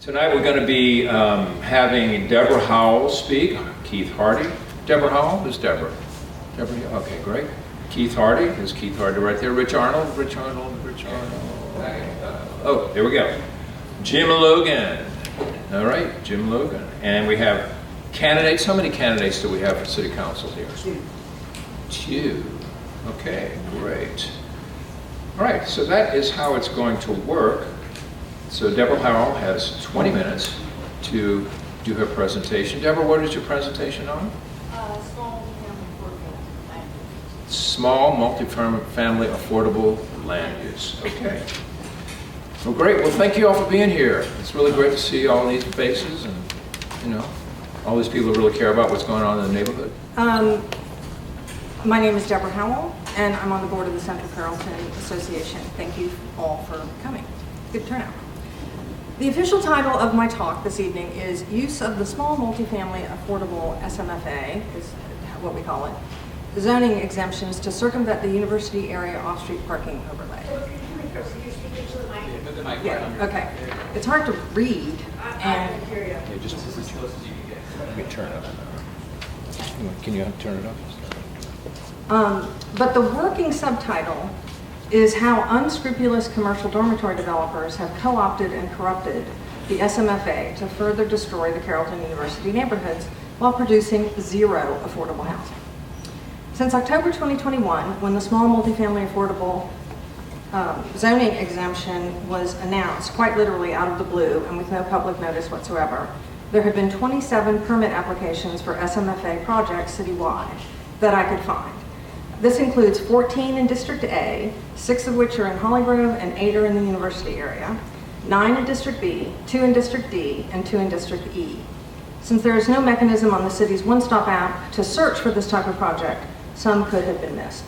Tonight we're going to be having Deborah Howell speak, Keith Hardy. Deborah Howell, who's Deborah? Deborah, okay, great. Keith Hardy, there's Keith Hardy right there. Rich Arnold. Oh, there we go. Jim Logan. All right, Jim Logan. And we have candidates. How many candidates do we have for City Council here? Two. Okay, great. All right, so that is how it's going to work. So Deborah Howell has 20 minutes to do her presentation. Deborah, what is your presentation on? Small multi-family affordable land use. Okay. Well, great. Well, thank you all for being here. It's really great to see all these faces and, you know, all these people who really care about what's going on in the neighborhood. My name is Deborah Howell, and I'm on the board of the Central Carrollton Association. Thank you all for coming. Good turnout. The official title of my talk this evening is Use of the Small Multifamily Affordable SMFA, is what we call it, zoning exemptions to circumvent the university area off-street parking overlay. Yeah, okay. It's hard to read, and Yeah, just let me turn it up. Can you turn it up? but the working subtitle is how unscrupulous commercial dormitory developers have co-opted and corrupted the SMFA to further destroy the Carrollton University neighborhoods while producing zero affordable housing. Since October 2021, when the small multifamily affordable zoning exemption was announced, quite literally out of the blue and with no public notice whatsoever, there have been 27 permit applications for SMFA projects citywide that I could find. This includes 14 in District A, 6 of which are in Hollygrove and 8 are in the university area, 9 in District B, 2 in District D, and 2 in District E. Since there is no mechanism on the city's one-stop app to search for this type of project, some could have been missed.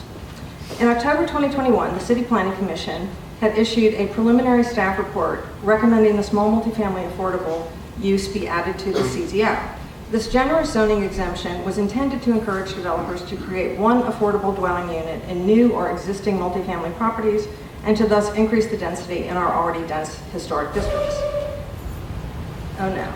In October 2021, the City Planning Commission had issued a preliminary staff report recommending the small multifamily affordable use be added to the CZO. This generous zoning exemption was intended to encourage developers to create one affordable dwelling unit in new or existing multifamily properties and to thus increase the density in our already dense historic districts. Oh no.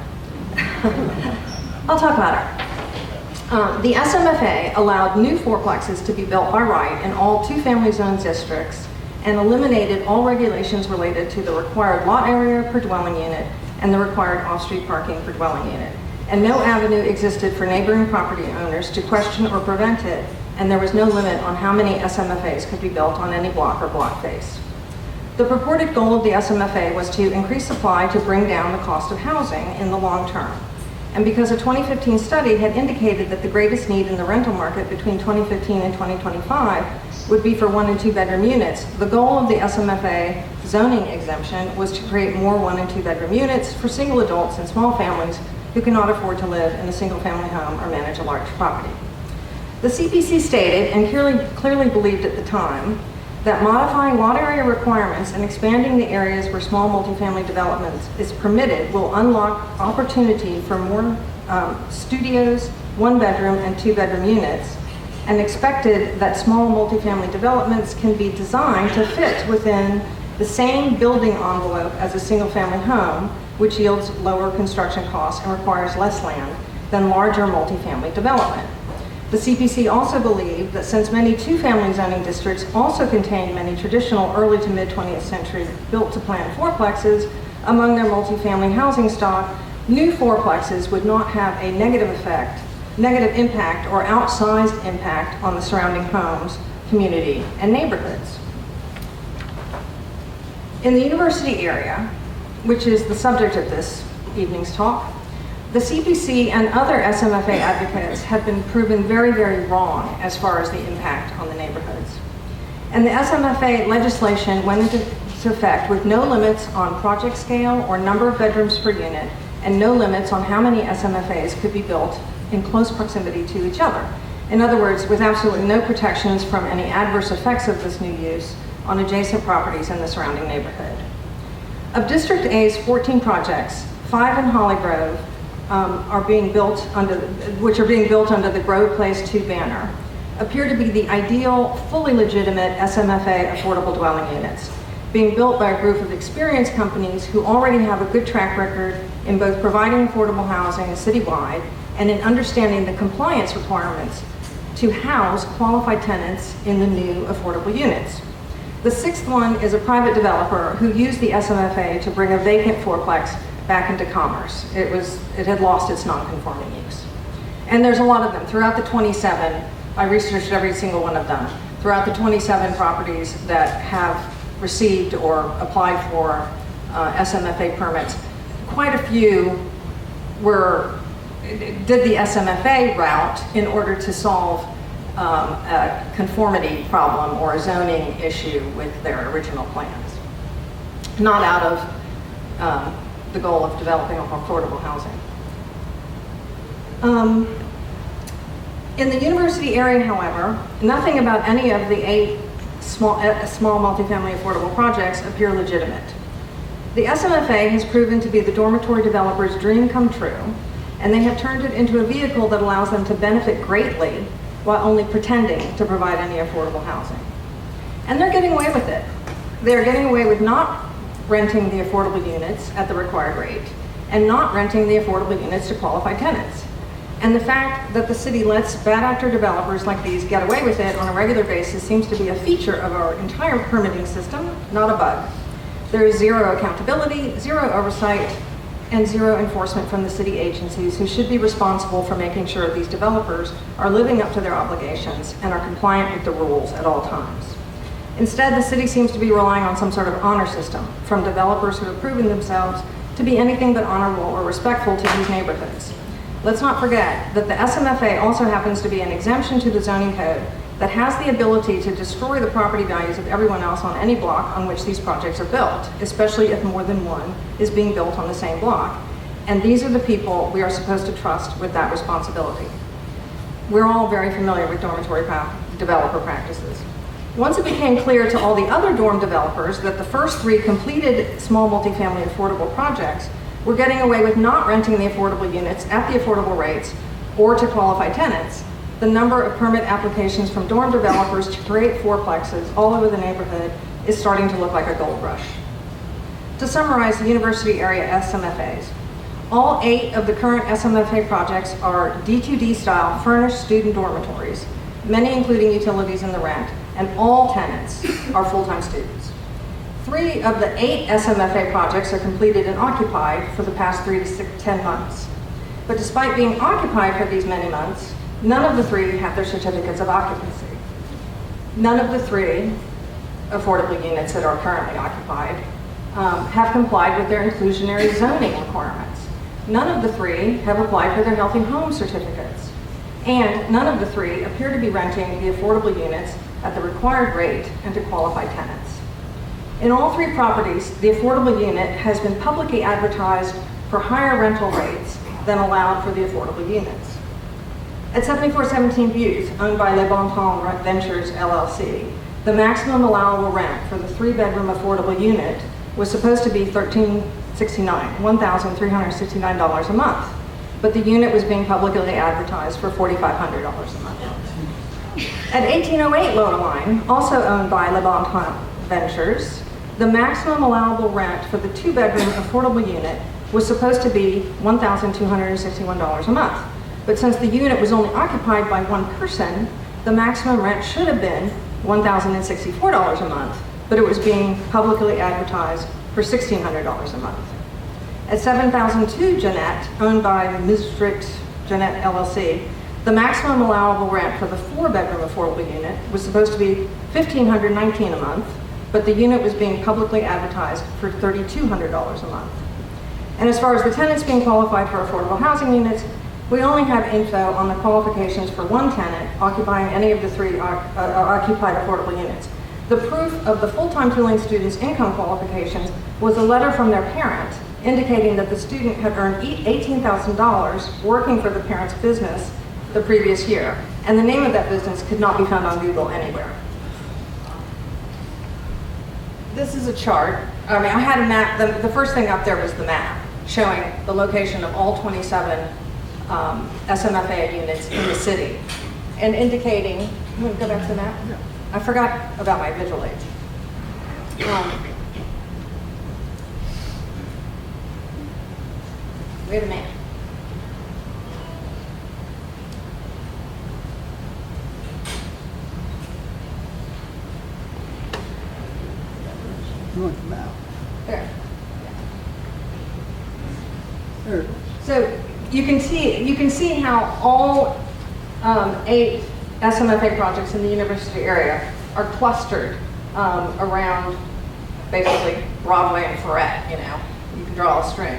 I'll talk about it. The SMFA allowed new fourplexes to be built by right in all two-family zone districts and eliminated all regulations related to the required lot area per dwelling unit and the required off-street parking per dwelling unit. And no avenue existed for neighboring property owners to question or prevent it, and there was no limit on how many SMFAs could be built on any block or block face. The purported goal of the SMFA was to increase supply to bring down the cost of housing in the long term. And because a 2015 study had indicated that the greatest need in the rental market between 2015 and 2025 would be for 1 and 2 bedroom units, the goal of the SMFA zoning exemption was to create more 1 and 2 bedroom units for single adults and small families who cannot afford to live in a single family home or manage a large property. The CPC stated, and clearly believed at the time, that modifying lot area requirements and expanding the areas where small multifamily development is permitted will unlock opportunity for more studios, 1 bedroom and 2 bedroom units, and expected that small multifamily developments can be designed to fit within the same building envelope as a single family home, which yields lower construction costs and requires less land than larger multifamily development. The CPC also believed that since many two-family zoning districts also contain many traditional early to mid-20th century built-to-plan fourplexes among their multifamily housing stock, new fourplexes would not have a negative impact or outsized impact on the surrounding homes, community, and neighborhoods. In the university area, which is the subject of this evening's talk, the CPC and other SMFA advocates have been proven very, very wrong as far as the impact on the neighborhoods. And the SMFA legislation went into effect with no limits on project scale or number of bedrooms per unit, and no limits on how many SMFAs could be built in close proximity to each other. In other words, with absolutely no protections from any adverse effects of this new use on adjacent properties in the surrounding neighborhood. Of District A's 14 projects, 5 in Hollygrove which are being built under the Grove Place 2 banner, appear to be the ideal, fully legitimate SMFA affordable dwelling units, being built by a group of experienced companies who already have a good track record in both providing affordable housing citywide and in understanding the compliance requirements to house qualified tenants in the new affordable units. The sixth one is a private developer who used the SMFA to bring a vacant fourplex back into commerce. It had lost its non-conforming use. And there's a lot of them. Throughout the 27, I researched every single one of them. Throughout the 27 properties that have received or applied for SMFA permits, quite a few did the SMFA route in order to solve a conformity problem or a zoning issue with their original plans, not out of the goal of developing affordable housing. In the university area, however, nothing about any of the 8 small multifamily affordable projects appear legitimate. The SMFA has proven to be the dormitory developer's dream come true, and they have turned it into a vehicle that allows them to benefit greatly while only pretending to provide any affordable housing. And they're getting away with it. They're getting away with not renting the affordable units at the required rate and not renting the affordable units to qualified tenants. And the fact that the city lets bad actor developers like these get away with it on a regular basis seems to be a feature of our entire permitting system, not a bug. There is zero accountability, zero oversight, and zero enforcement from the city agencies who should be responsible for making sure these developers are living up to their obligations and are compliant with the rules at all times. Instead, the city seems to be relying on some sort of honor system from developers who have proven themselves to be anything but honorable or respectful to these neighborhoods. Let's not forget that the SMFA also happens to be an exemption to the zoning code that has the ability to destroy the property values of everyone else on any block on which these projects are built, especially if more than one is being built on the same block. And these are the people we are supposed to trust with that responsibility. We're all very familiar with dormitory developer practices. Once it became clear to all the other dorm developers that the first 3 completed small multifamily affordable projects were getting away with not renting the affordable units at the affordable rates or to qualified tenants, the number of permit applications from dorm developers to create fourplexes all over the neighborhood is starting to look like a gold rush. To summarize the university area SMFAs, all 8 of the current SMFA projects are D2D style furnished student dormitories, many including utilities and the rent, and all tenants are full-time students. 3 of the 8 SMFA projects are completed and occupied for the past 3 to 10 months. But despite being occupied for these many months, none of the 3 have their certificates of occupancy. None of the 3 affordable units that are currently occupied have complied with their inclusionary zoning requirements. None of the 3 have applied for their healthy home certificates. And none of the 3 appear to be renting the affordable units at the required rate and to qualified tenants. In all 3 properties, the affordable unit has been publicly advertised for higher rental rates than allowed for the affordable units. At 7417 Buse, owned by Le Bon Temps Ventures LLC, the maximum allowable rent for the 3-bedroom affordable unit was supposed to be $1,369 a month, but the unit was being publicly advertised for $4,500 a month. At 1808 Loyola, also owned by Le Bon Temps Ventures, the maximum allowable rent for the 2-bedroom affordable unit was supposed to be $1,261 a month. But since the unit was only occupied by one person, the maximum rent should have been $1,064 a month, but it was being publicly advertised for $1,600 a month. At 7002 Jeanette, owned by Mistrit Jeanette LLC, the maximum allowable rent for the 4-bedroom affordable unit was supposed to be $1,519 a month, but the unit was being publicly advertised for $3,200 a month. And as far as the tenants being qualified for affordable housing units, we only have info on the qualifications for one tenant occupying any of the 3 occupied affordable units. The proof of the full-time tooling student's income qualifications was a letter from their parent indicating that the student had earned $18,000 working for the parent's business the previous year, and the name of that business could not be found on Google anywhere. This is a chart. I mean, I had a map. The first thing up there was the map showing the location of all 27 SMFA units in the city, and indicating, you want to go back to the map? No. I forgot about my visual aid. Wait a minute. North Mount. There. There it is. So you can see how all 8 SMFA projects in the university area are clustered around basically Broadway and Ferret. You know, you can draw a string.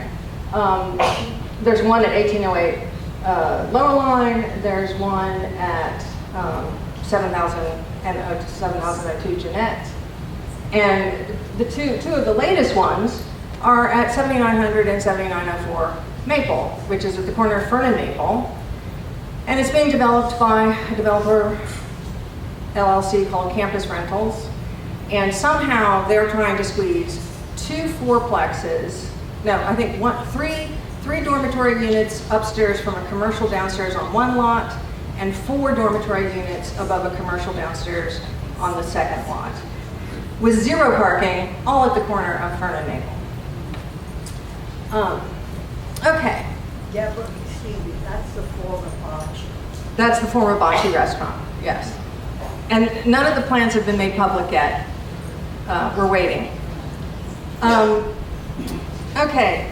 There's one at 1808 Lower Line. There's one at 7002 Jeanette. And the two of the latest ones are at 7900 and 7904 Maple, which is at the corner of Fern and Maple. And it's being developed by a developer LLC called Campus Rentals. And somehow they're trying to squeeze 2 fourplexes, no, I think three dormitory units upstairs from a commercial downstairs on one lot, and 4 dormitory units above a commercial downstairs on the second lot, with 0 parking, all at the corner of Fern and Maple. Okay. Yeah, but you see, that's the former Bocce. That's the former Bocce restaurant, yes. And none of the plans have been made public yet. We're waiting. Okay.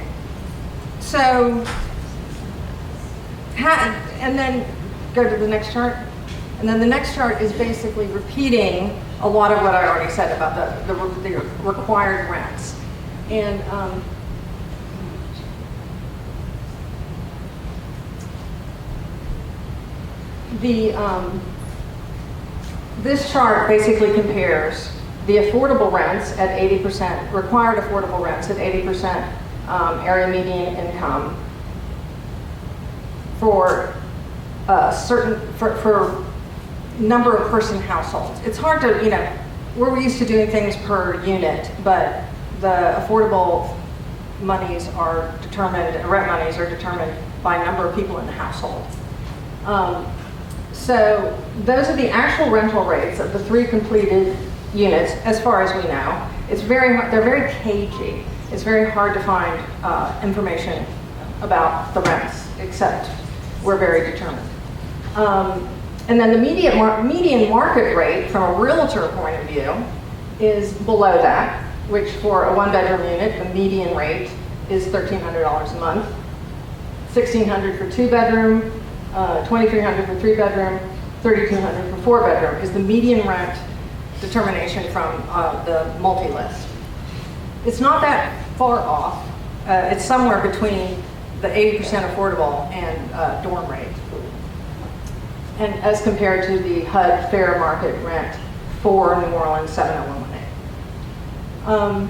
So, and then go to the next chart. And then the next chart is basically repeating a lot of what I already said about the required rents. And this chart basically compares the affordable rents at 80%, required affordable rents at 80% area median income for for number of person households. It's hard to, we're used to doing things per unit, but the affordable monies are determined, rent monies are determined by number of people in the household. So those are the actual rental rates of the 3 completed units, as far as we know. They're very cagey. It's very hard to find information about the rents, except we're very determined. And then the median market rate from a realtor point of view is below that, which for a 1-bedroom unit, the median rate is $1,300 a month, $1,600 for 2-bedroom, $2,300 for 3-bedroom, $3,200 for 4-bedroom is the median rent determination from the multi-list. It's not that far off. It's somewhere between the 80% affordable and dorm rate, and as compared to the HUD fair market rent for New Orleans 70118.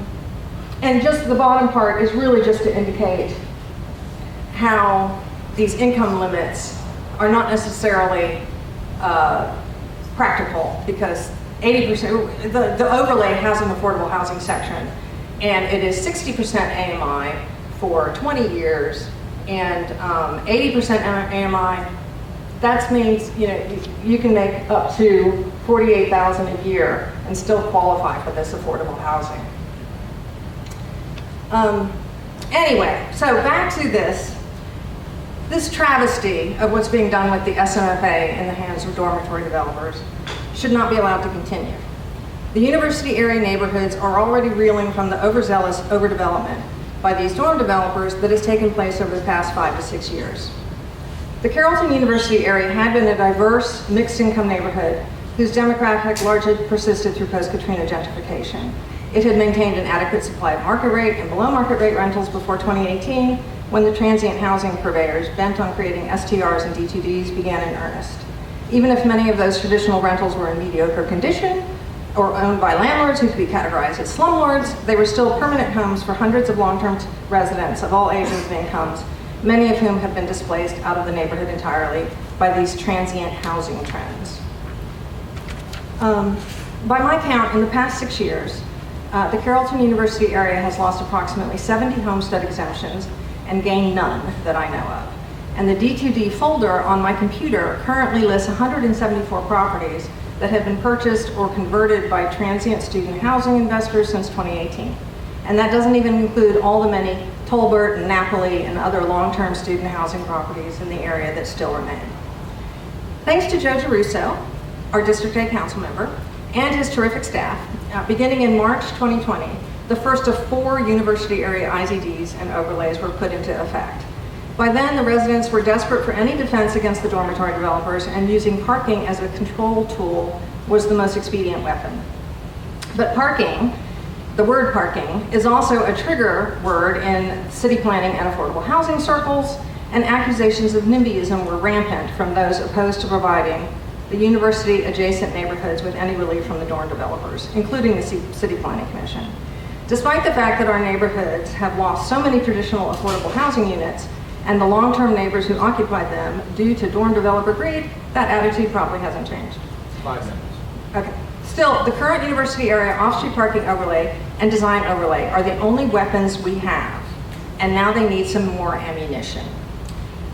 And just the bottom part is really just to indicate how these income limits are not necessarily practical, because 80%, the overlay has an affordable housing section, and it is 60% AMI for 20 years, and 80% AMI. That means you can make up to $48,000 a year and still qualify for this affordable housing. Anyway, so back to this travesty of what's being done with the SMFA in the hands of dormitory developers should not be allowed to continue. The university area neighborhoods are already reeling from the overzealous overdevelopment by these dorm developers that has taken place over the past 5 to 6 years. The Carrollton University area had been a diverse, mixed-income neighborhood whose demographic largely persisted through post-Katrina gentrification. It had maintained an adequate supply of market rate and below market rate rentals before 2018, when the transient housing purveyors bent on creating STRs and D2Ds began in earnest. Even if many of those traditional rentals were in mediocre condition or owned by landlords who could be categorized as slumlords, they were still permanent homes for hundreds of long-term residents of all ages and incomes, many of whom have been displaced out of the neighborhood entirely by these transient housing trends. By my count, in the past 6 years, the Carrollton University area has lost approximately 70 homestead exemptions and gained none that I know of. And the D2D folder on my computer currently lists 174 properties that have been purchased or converted by transient student housing investors since 2018. And that doesn't even include all the many Tolbert and Napoli and other long-term student housing properties in the area that still remain. Thanks to Joe Geruso, our District 8 council member, and his terrific staff, beginning in March 2020, the first of 4 university area IZDs and overlays were put into effect. By then, the residents were desperate for any defense against the dormitory developers, and using parking as a control tool was the most expedient weapon. But parking, the word parking, is also a trigger word in city planning and affordable housing circles, and accusations of NIMBYism were rampant from those opposed to providing the university adjacent neighborhoods with any relief from the dorm developers, including the City Planning Commission. Despite the fact that our neighborhoods have lost so many traditional affordable housing units and the long-term neighbors who occupied them due to dorm developer greed, that attitude probably hasn't changed. 5 minutes. Okay. Still, the current university area off-street parking overlay and design overlay are the only weapons we have, and now they need some more ammunition.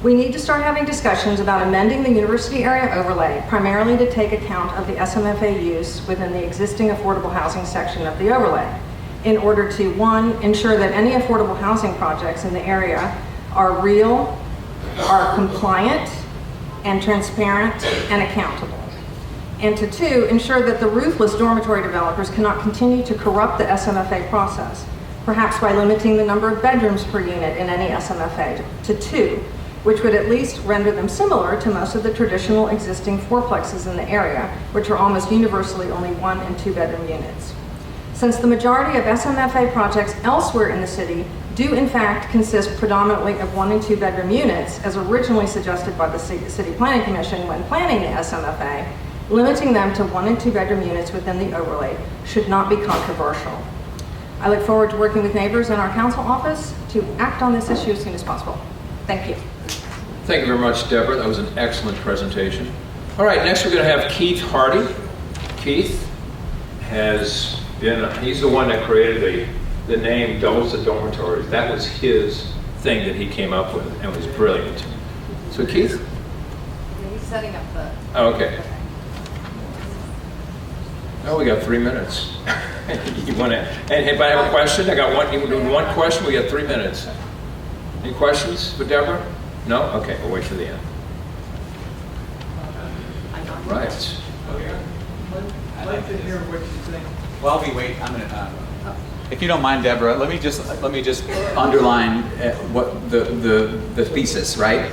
We need to start having discussions about amending the university area overlay, primarily to take account of the SMFA use within the existing affordable housing section of the overlay, in order to, 1, ensure that any affordable housing projects in the area are real, are compliant, and transparent, and accountable. And to 2, ensure that the ruthless dormitory developers cannot continue to corrupt the SMFA process, perhaps by limiting the number of bedrooms per unit in any SMFA to 2, which would at least render them similar to most of the traditional existing fourplexes in the area, which are almost universally only 1 and 2 bedroom units. Since the majority of SMFA projects elsewhere in the city do in fact consist predominantly of 1 and 2 bedroom units, as originally suggested by the City Planning Commission when planning the SMFA, limiting them to 1 and 2 bedroom units within the overlay should not be controversial. I look forward to working with neighbors in our council office to act on this issue as soon as possible. Thank you. Thank you very much, Deborah. That was an excellent presentation. All right, next we're going to have Keith Hardy. Keith has been, he's the one that created the name Doubles the Dormitories. That was his thing that he came up with, and it was brilliant. So Keith? He's setting up the... Oh, okay. Oh, we got 3 minutes. You want to, and anybody have a question? I got one, you doing one question? We got 3 minutes. Any questions for Deborah? No? Okay, we'll wait till the end. Right. I'd like to hear what you think. While we wait, I'm gonna. If you don't mind, Deborah, let me just underline what the thesis, right?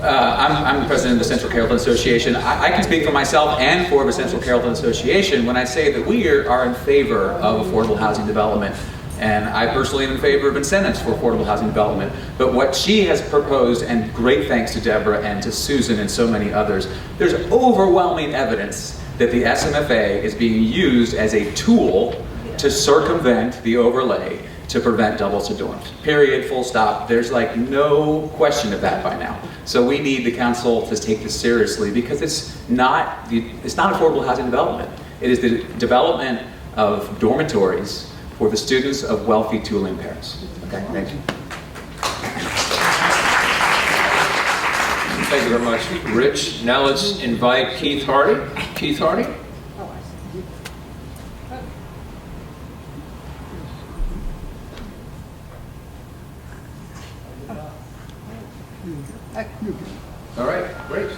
I'm the president of the Central Carrollton Association. I can speak for myself and for the Central Carrollton Association when I say that we are in favor of affordable housing development. And I personally am in favor of incentives for affordable housing development. But what she has proposed, and great thanks to Deborah and to Susan and so many others, there's overwhelming evidence that the SMFA is being used as a tool to circumvent the overlay to prevent doubles to dorms. Period, full stop. There's like no question of that by now. So we need the council to take this seriously, because it's not affordable housing development. It is the development of dormitories for the students of wealthy two-ling parents. Okay, thank you. Thank you very much, Rich. Now let's invite Keith Hardy. Keith Hardy? All right, great.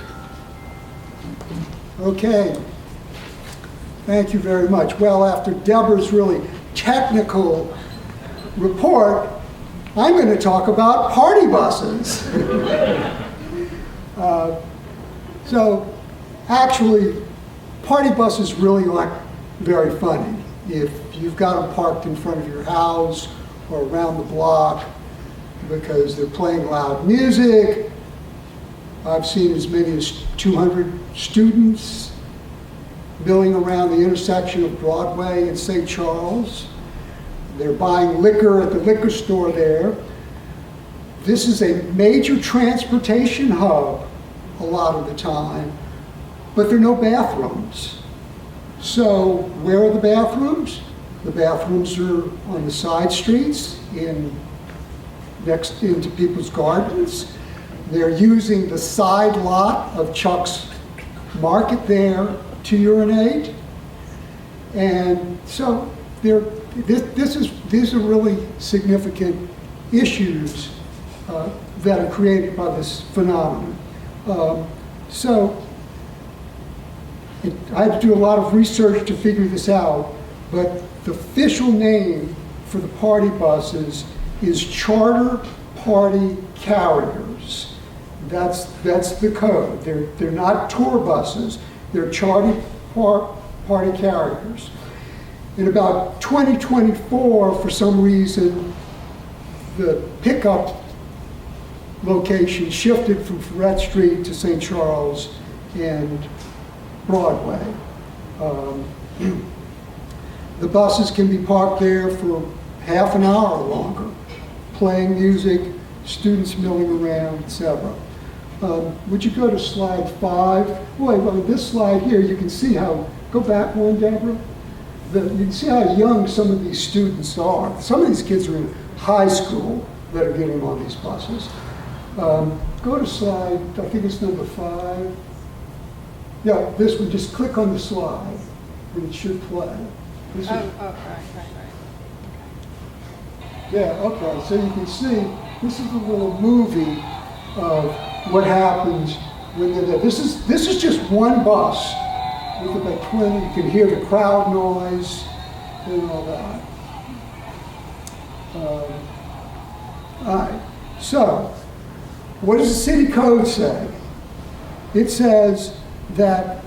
Okay. Thank you very much. Well, after Deborah's really technical report, I'm going to talk about party buses. So actually, party buses really aren't very funny. If you've got them parked in front of your house or around the block because they're playing loud music. I've seen as many as 200 students milling around the intersection of Broadway and St. Charles. They're buying liquor at the liquor store there. This is a major transportation hub a lot of the time, but there are no bathrooms. So where are the bathrooms? The bathrooms are on the side streets, next into people's gardens. They're using the side lot of Chuck's Market there to urinate. And so these are really significant issues that are created by this phenomenon. I had to do a lot of research to figure this out, but the official name for the party buses is charter party carriers. That's the code. They're not tour buses. They're charter party carriers. In about 2024, for some reason, the pickup location shifted from Fraternity Street to St. Charles and Broadway. The buses can be parked there for half an hour or longer, playing music, students milling around, etc. Would you go to slide 5? Boy, well, this slide here, you can see how, go back one, Deborah. You can see how young some of these students are. Some of these kids are in high school that are getting on these buses. Go to slide, I think it's number 5. Yeah, this one, just click on the slide and it should play. This is, right. yeah, okay, so you can see, this is a little movie of what happens when they're there. This is just one bus with about 20, you can hear the crowd noise and all that. All right, so what does the city code say? It says that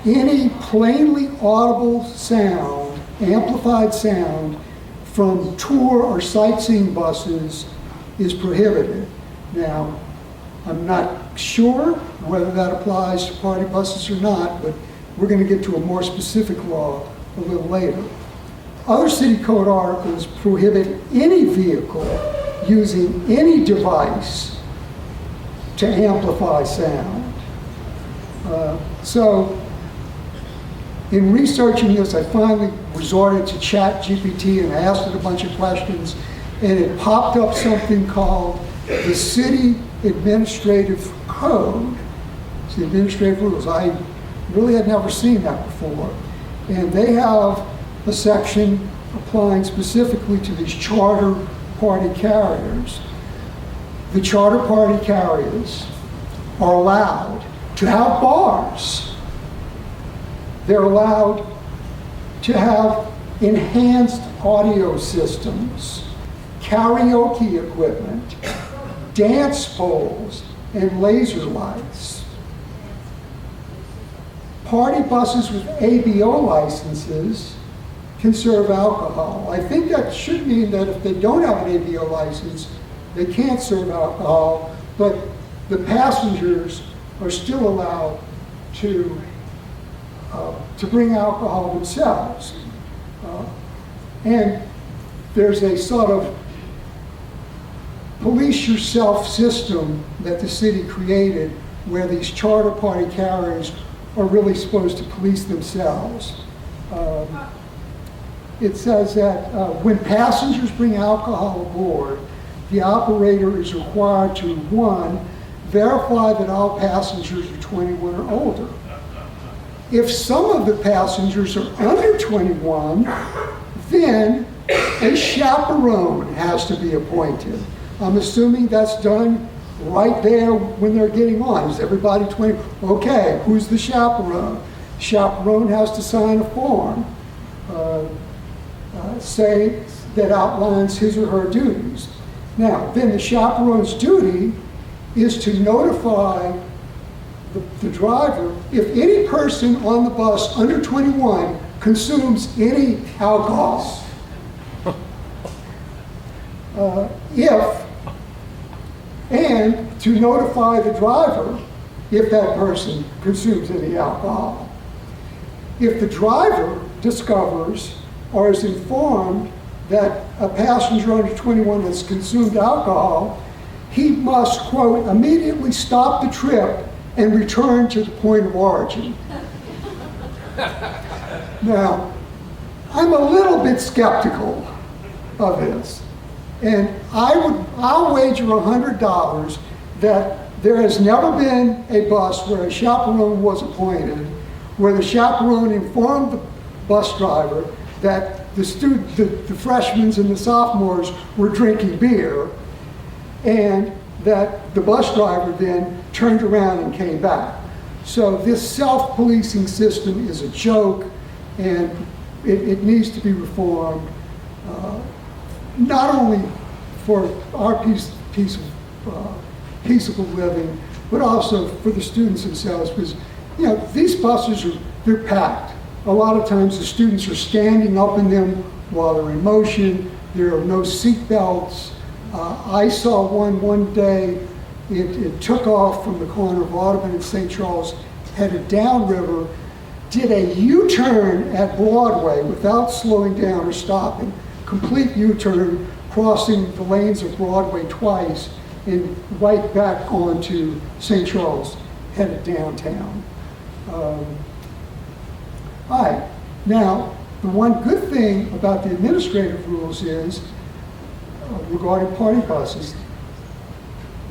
any plainly audible sound, amplified sound, from tour or sightseeing buses is prohibited. Now, I'm not sure whether that applies to party buses or not, but we're going to get to a more specific law a little later. Other city code articles prohibit any vehicle using any device to amplify sound. So, in researching this, I finally resorted to ChatGPT and asked it a bunch of questions, and it popped up something called the City Administrative Code. It's the administrative rules. I really had never seen that before. And they have a section applying specifically to these charter party carriers. The charter party carriers are allowed to have bars. They're allowed to have enhanced audio systems, karaoke equipment, dance poles, and laser lights. Party buses with ABO licenses can serve alcohol. I think that should mean that if they don't have an ABO license, they can't serve alcohol, but the passengers are still allowed to bring alcohol themselves. And there's a sort of police yourself system that the city created where these charter party carriers are really supposed to police themselves. It says that when passengers bring alcohol aboard, the operator is required to, 1, verify that all passengers are 21 or older. If some of the passengers are under 21, then a chaperone has to be appointed. I'm assuming that's done right there when they're getting on. Is everybody 20? Okay, who's the chaperone? Chaperone has to sign a form, say that outlines his or her duties. Now, then the chaperone's duty is to notify the driver if any person on the bus under 21 consumes any alcohol. And to notify the driver if that person consumes any alcohol. If the driver discovers or is informed that a passenger under 21 has consumed alcohol, he must, quote, immediately stop the trip and return to the point of origin. Now, I'm a little bit skeptical of this. And I'll wager $100 that there has never been a bus where a chaperone was appointed, where the chaperone informed the bus driver that the freshmen and the sophomores were drinking beer, and that the bus driver then turned around and came back. So this self-policing system is a joke, and it needs to be reformed, not only for our peaceable living, but also for the students themselves, because these buses they're packed. A lot of times the students are standing up in them while they're in motion. There are no seat belts. I saw one day, it took off from the corner of Audubon and St. Charles, headed downriver, did a U-turn at Broadway without slowing down or stopping, complete U-turn, crossing the lanes of Broadway twice, and right back onto St. Charles, headed downtown. All right, now, the one good thing about the administrative rules is, regarding party buses,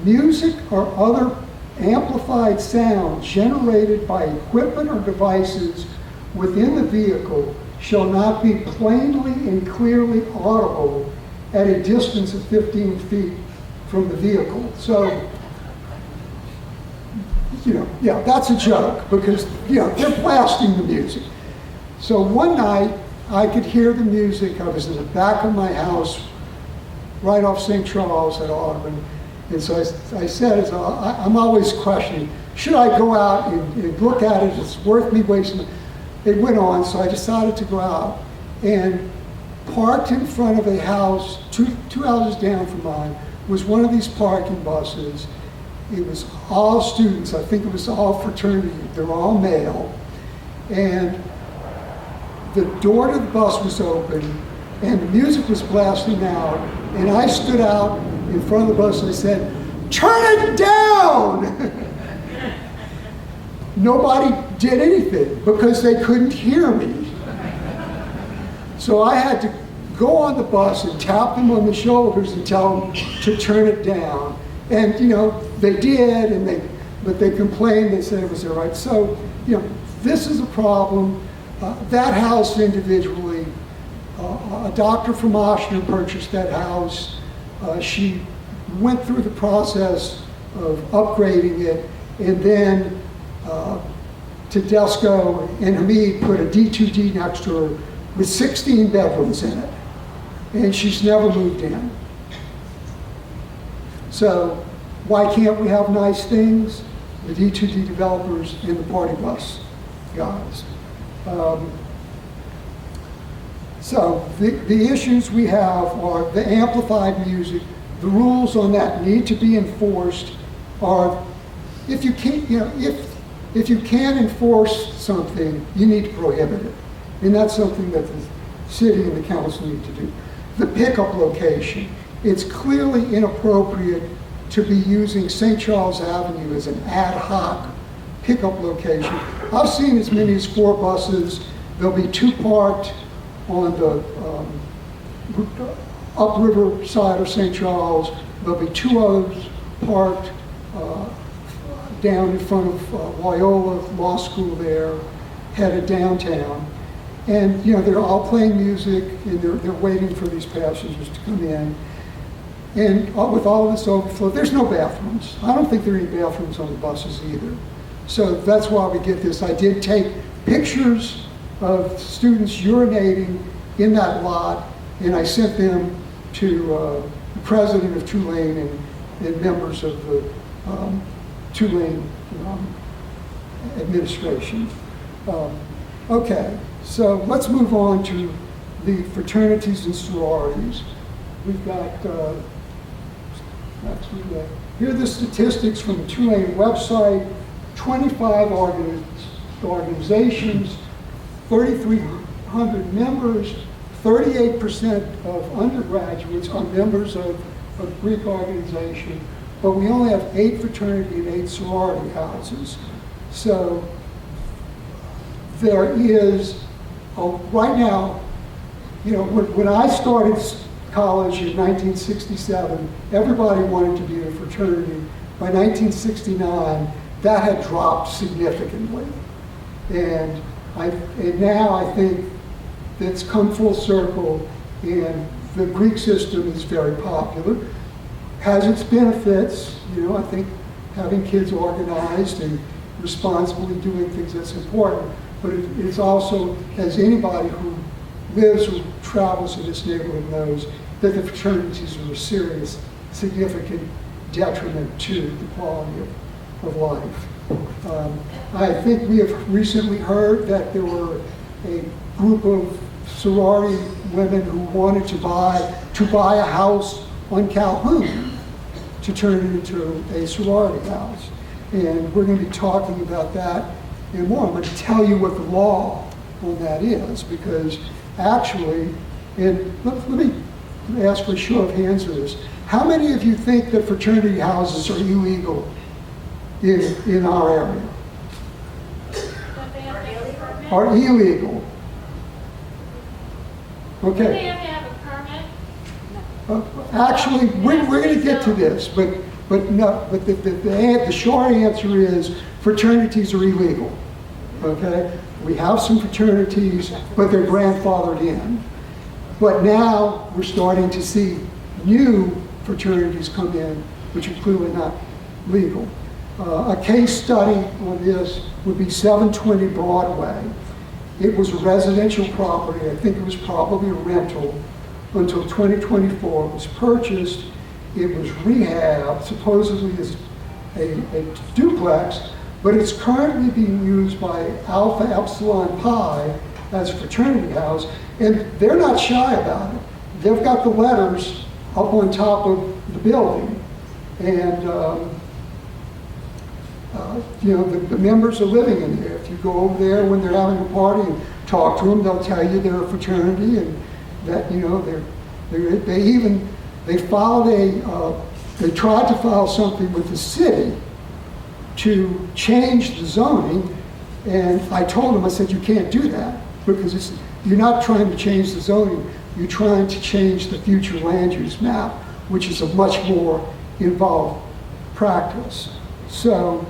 music or other amplified sound generated by equipment or devices within the vehicle shall not be plainly and clearly audible at a distance of 15 feet from the vehicle. So, yeah, that's a joke, because, they're blasting the music. So one night, I could hear the music. I was in the back of my house, right off St. Charles at Audubon. And so I said, I'm always questioning, should I go out and look at it? It's worth me wasting. It went on, so I decided to go out, and parked in front of a house, two houses down from mine, was one of these parking buses. It was all students. I think it was all fraternity. They're all male. And the door to the bus was open, and the music was blasting out, and I stood out in front of the bus and I said, "Turn it down!" Nobody did anything because they couldn't hear me. So I had to go on the bus and tap them on the shoulders and tell them to turn it down. And they did, but they complained. They said it was all right. So this is a problem. That house individually, a doctor from Oshner purchased that house. She went through the process of upgrading it, and then Tedesco and Hamid put a D2D next to her with 16 bedrooms in it, and she's never moved in. So why can't we have nice things? The D2D developers and the party bus guys. So the issues we have are the amplified music. The rules on that need to be enforced. Or if you can't, if you can't enforce something, you need to prohibit it, and that's something that the city and the council need to do. The pickup location. It's clearly inappropriate to be using St. Charles Avenue as an ad hoc pickup location. I've seen as many as 4 buses. There'll be 2 parked on the upriver side of St. Charles. There'll be 2 others parked down in front of Loyola Law School there, headed downtown. And they're all playing music, and they're waiting for these passengers to come in. And with all of this overflow, there's no bathrooms. I don't think there are any bathrooms on the buses either. So that's why we get this. I did take pictures of students urinating in that lot, and I sent them to the president of Tulane and members of the Tulane administration. Okay, so let's move on to the fraternities and sororities. We've got, here are the statistics from the Tulane website. 25 organizations, 3,300 members, 38% of undergraduates are members of Greek organization, but we only have 8 fraternity and 8 sorority houses. So there is, right now, when I started college in 1967, everybody wanted to be in a fraternity. By 1969, that had dropped significantly. And now I think that's come full circle, and the Greek system is very popular. Has its benefits, I think having kids organized and responsibly doing things, that's important, but it's also, as anybody who lives or travels in this neighborhood knows, that the fraternities are a serious, significant detriment to the quality of life. I think we have recently heard that there were a group of sorority women who wanted to buy a house on Calhoun to turn it into a sorority house. And we're going to be talking about that and more. I'm going to tell you what the law on that is, because actually, and let me ask for a show of hands for this. How many of you think that fraternity houses are illegal in our area? Are illegal? Okay. They have to have a permit. Actually, we're going to get to this, but the short answer is fraternities are illegal. Okay, we have some fraternities, but they're grandfathered in. But now we're starting to see new fraternities come in, which are clearly not legal. A case study on this would be 720 Broadway. It was a residential property. I think it was probably a rental until 2024. It was purchased. It was rehabbed, supposedly as a duplex, but it's currently being used by Alpha Epsilon Pi as a fraternity house, and they're not shy about it. They've got the letters up on top of the building, and the members are living in there. If you go over there when they're having a party and talk to them, they'll tell you they're a fraternity, and that they tried to file something with the city to change the zoning, and I told them, I said, you can't do that, because you're not trying to change the zoning, you're trying to change the future land use map, which is a much more involved practice. So,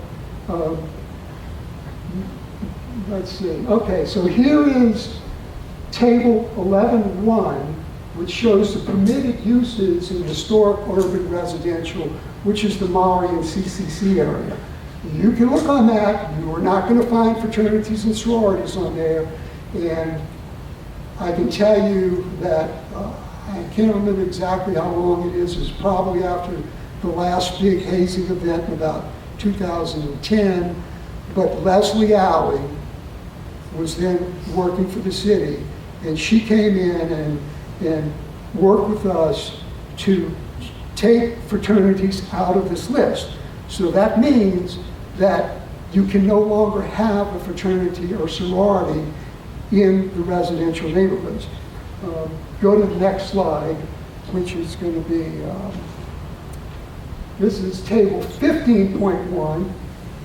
let's see. Okay, so here is table 11.1, which shows the permitted uses in historic urban residential, which is the Maori and CCC area. You can look on that. You are not going to find fraternities and sororities on there. And I can tell you that I can't remember exactly how long it is. It's probably after the last big hazing event in about 2010. But Leslie Alley was then working for the city, and she came in and worked with us to take fraternities out of this list. So that means that you can no longer have a fraternity or sorority in the residential neighborhoods. Go to the next slide, which is going to be, this is table 15.1.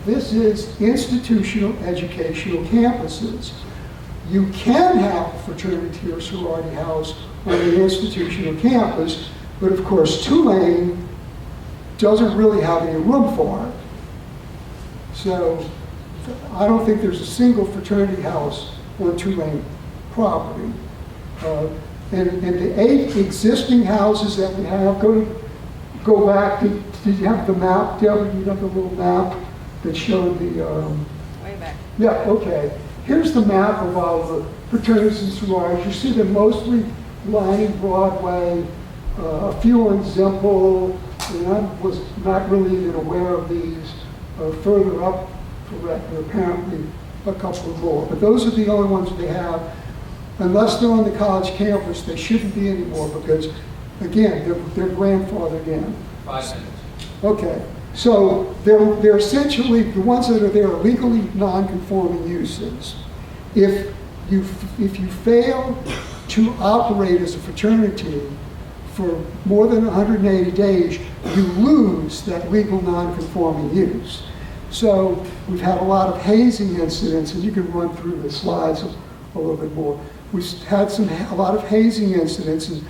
This is institutional educational campuses. You can have a fraternity or sorority house on an institutional campus, but of course Tulane doesn't really have any room for it. So I don't think there's a single fraternity house on Tulane property. And the 8 existing houses that we have, go back to, did you have the map, Deborah? You have the little map that showed the... Way back. Yeah, okay. Here's the map of all the fraternities and sororities. You see they're mostly lining Broadway, a few on Zimple, and I was not really even aware of these. Further up, there are apparently a couple more. But those are the only ones they have. Unless they're on the college campus, they shouldn't be anymore because, again, they're grandfathered in. 5 minutes. Okay. So they're essentially, the ones that are there are legally non-conforming uses. If you fail to operate as a fraternity for more than 180 days, you lose that legal non-conforming use. So we've had a lot of hazing incidents, and you can run through the slides a little bit more. We've had a lot of hazing incidents, and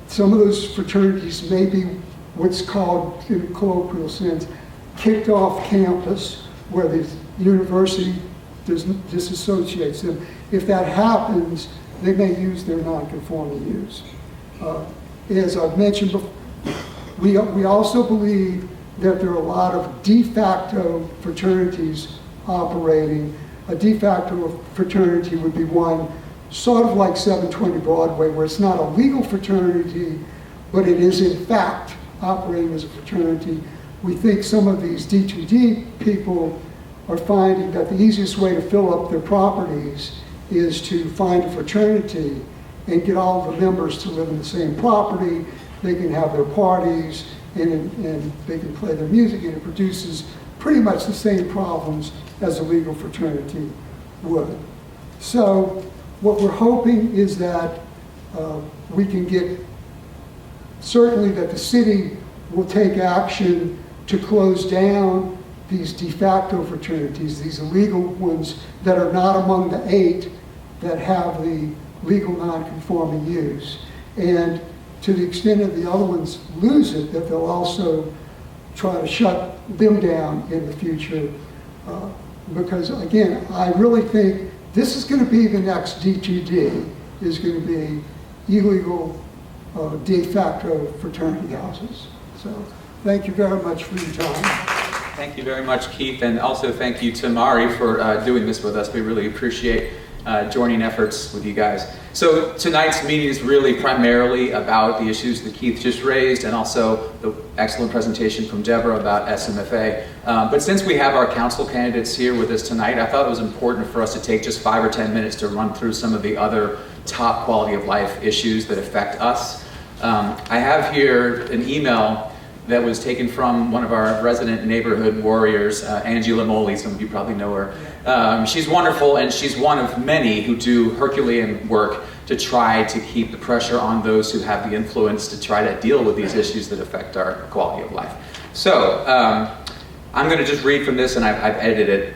some of those fraternities may be what's called, in a colloquial sense, kicked off campus, where the university disassociates them. If that happens, they may use their non-conforming use. As I've mentioned before, we also believe that there are a lot of de facto fraternities operating. A de facto fraternity would be one sort of like 720 Broadway, where it's not a legal fraternity, but it is in fact operating as a fraternity. We think some of these D2D people are finding that the easiest way to fill up their properties is to find a fraternity and get all the members to live in the same property. They can have their parties and they can play their music, and it produces pretty much the same problems as a legal fraternity would. So what we're hoping is that we can get, certainly that the city will take action to close down these de facto fraternities, these illegal ones that are not among the 8 that have the legal non-conforming use. And to the extent that the other ones lose it, that they'll also try to shut them down in the future. Because again, I really think this is going to be the next D2D, is going to be illegal de facto fraternity houses. So thank you very much for your time. Thank you very much, Keith, and also thank you to Mari for doing this with us. We really appreciate joining efforts with you guys. So tonight's meeting is really primarily about the issues that Keith just raised, and also the excellent presentation from Deborah about SMFA. But since we have our council candidates here with us tonight, I thought it was important for us to take just 5 or 10 minutes to run through some of the other top quality of life issues that affect us. I have here an email that was taken from one of our resident neighborhood warriors, Angie Lamoli. Some of you probably know her. She's wonderful, and she's one of many who do Herculean work to try to keep the pressure on those who have the influence to try to deal with these issues that affect our quality of life. So I'm going to just read from this, and I've edited it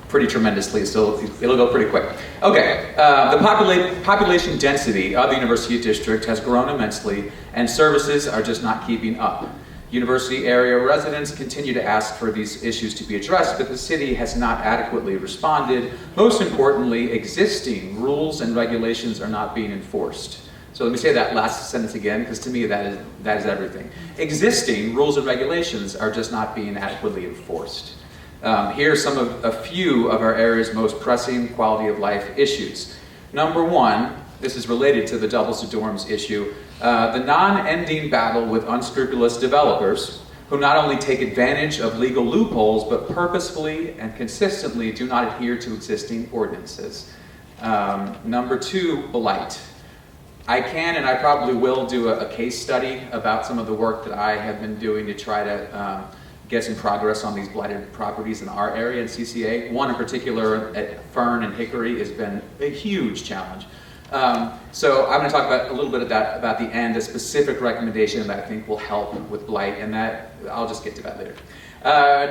pretty tremendously, so it'll go pretty quick. Okay, the population density of the University District has grown immensely, and services are just not keeping up. University area residents continue to ask for these issues to be addressed, but the city has not adequately responded. Most importantly, existing rules and regulations are not being enforced. So let me say that last sentence again, because to me that is everything. Existing rules and regulations are just not being adequately enforced. Here are a few of our area's most pressing quality of life issues. Number 1, this is related to the doubles to dorms issue, the non-ending battle with unscrupulous developers who not only take advantage of legal loopholes, but purposefully and consistently do not adhere to existing ordinances. Number 2, blight. I can and I probably will do a case study about some of the work that I have been doing to try to get some progress on these blighted properties in our area in CCA. One in particular at Fern and Hickory has been a huge challenge. So I'm going to talk about a little bit of that about the end, a specific recommendation that I think will help with blight, and that I'll just get to that later.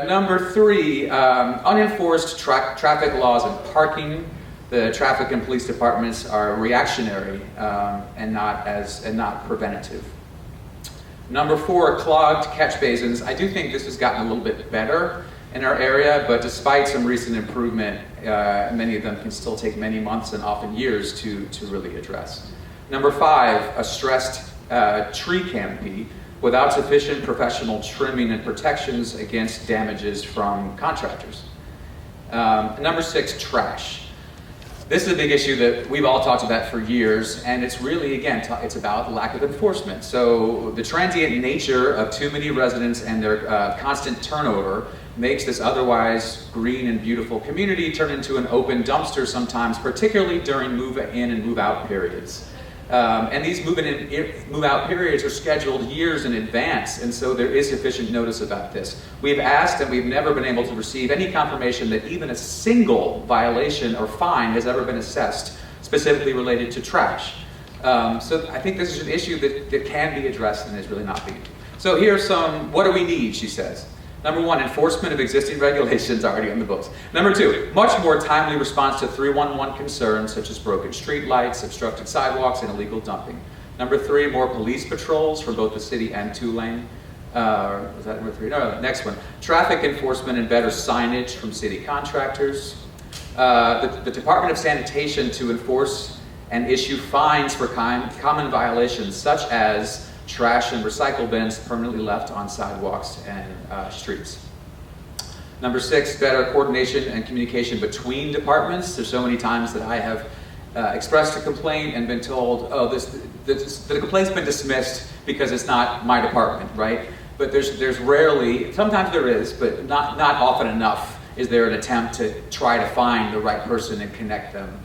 Number 3, unenforced traffic laws and parking. The traffic and police departments are reactionary and not preventative. Number 4, clogged catch basins. I do think this has gotten a little bit better in our area, but despite some recent improvement, many of them can still take many months and often years to really address. Number 5, a stressed tree canopy without sufficient professional trimming and protections against damages from contractors. Number 6, trash. This is a big issue that we've all talked about for years, and it's really, again, it's about lack of enforcement. So the transient nature of too many residents and their constant turnover makes this otherwise green and beautiful community turn into an open dumpster sometimes, particularly during move-in and move-out periods. And these move-in and move-out periods are scheduled years in advance, and so there is sufficient notice about this. We've asked and we've never been able to receive any confirmation that even a single violation or fine has ever been assessed specifically related to trash. So I think this is an issue that can be addressed and is really not being. So here's some, what do we need, she says. Number 1, enforcement of existing regulations already on the books. Number 2, much more timely response to 311 concerns such as broken street lights, obstructed sidewalks, and illegal dumping. Number 3, more police patrols for both the city and Tulane. Was that number 3? No, next one. Traffic enforcement and better signage from city contractors. The Department of Sanitation to enforce and issue fines for common violations such as trash and recycle bins permanently left on sidewalks and streets. Number 6, better coordination and communication between departments. There's so many times that I have expressed a complaint and been told, oh, the complaint's been dismissed because it's not my department, right? But there's rarely, sometimes there is, but not often enough is there an attempt to try to find the right person and connect them.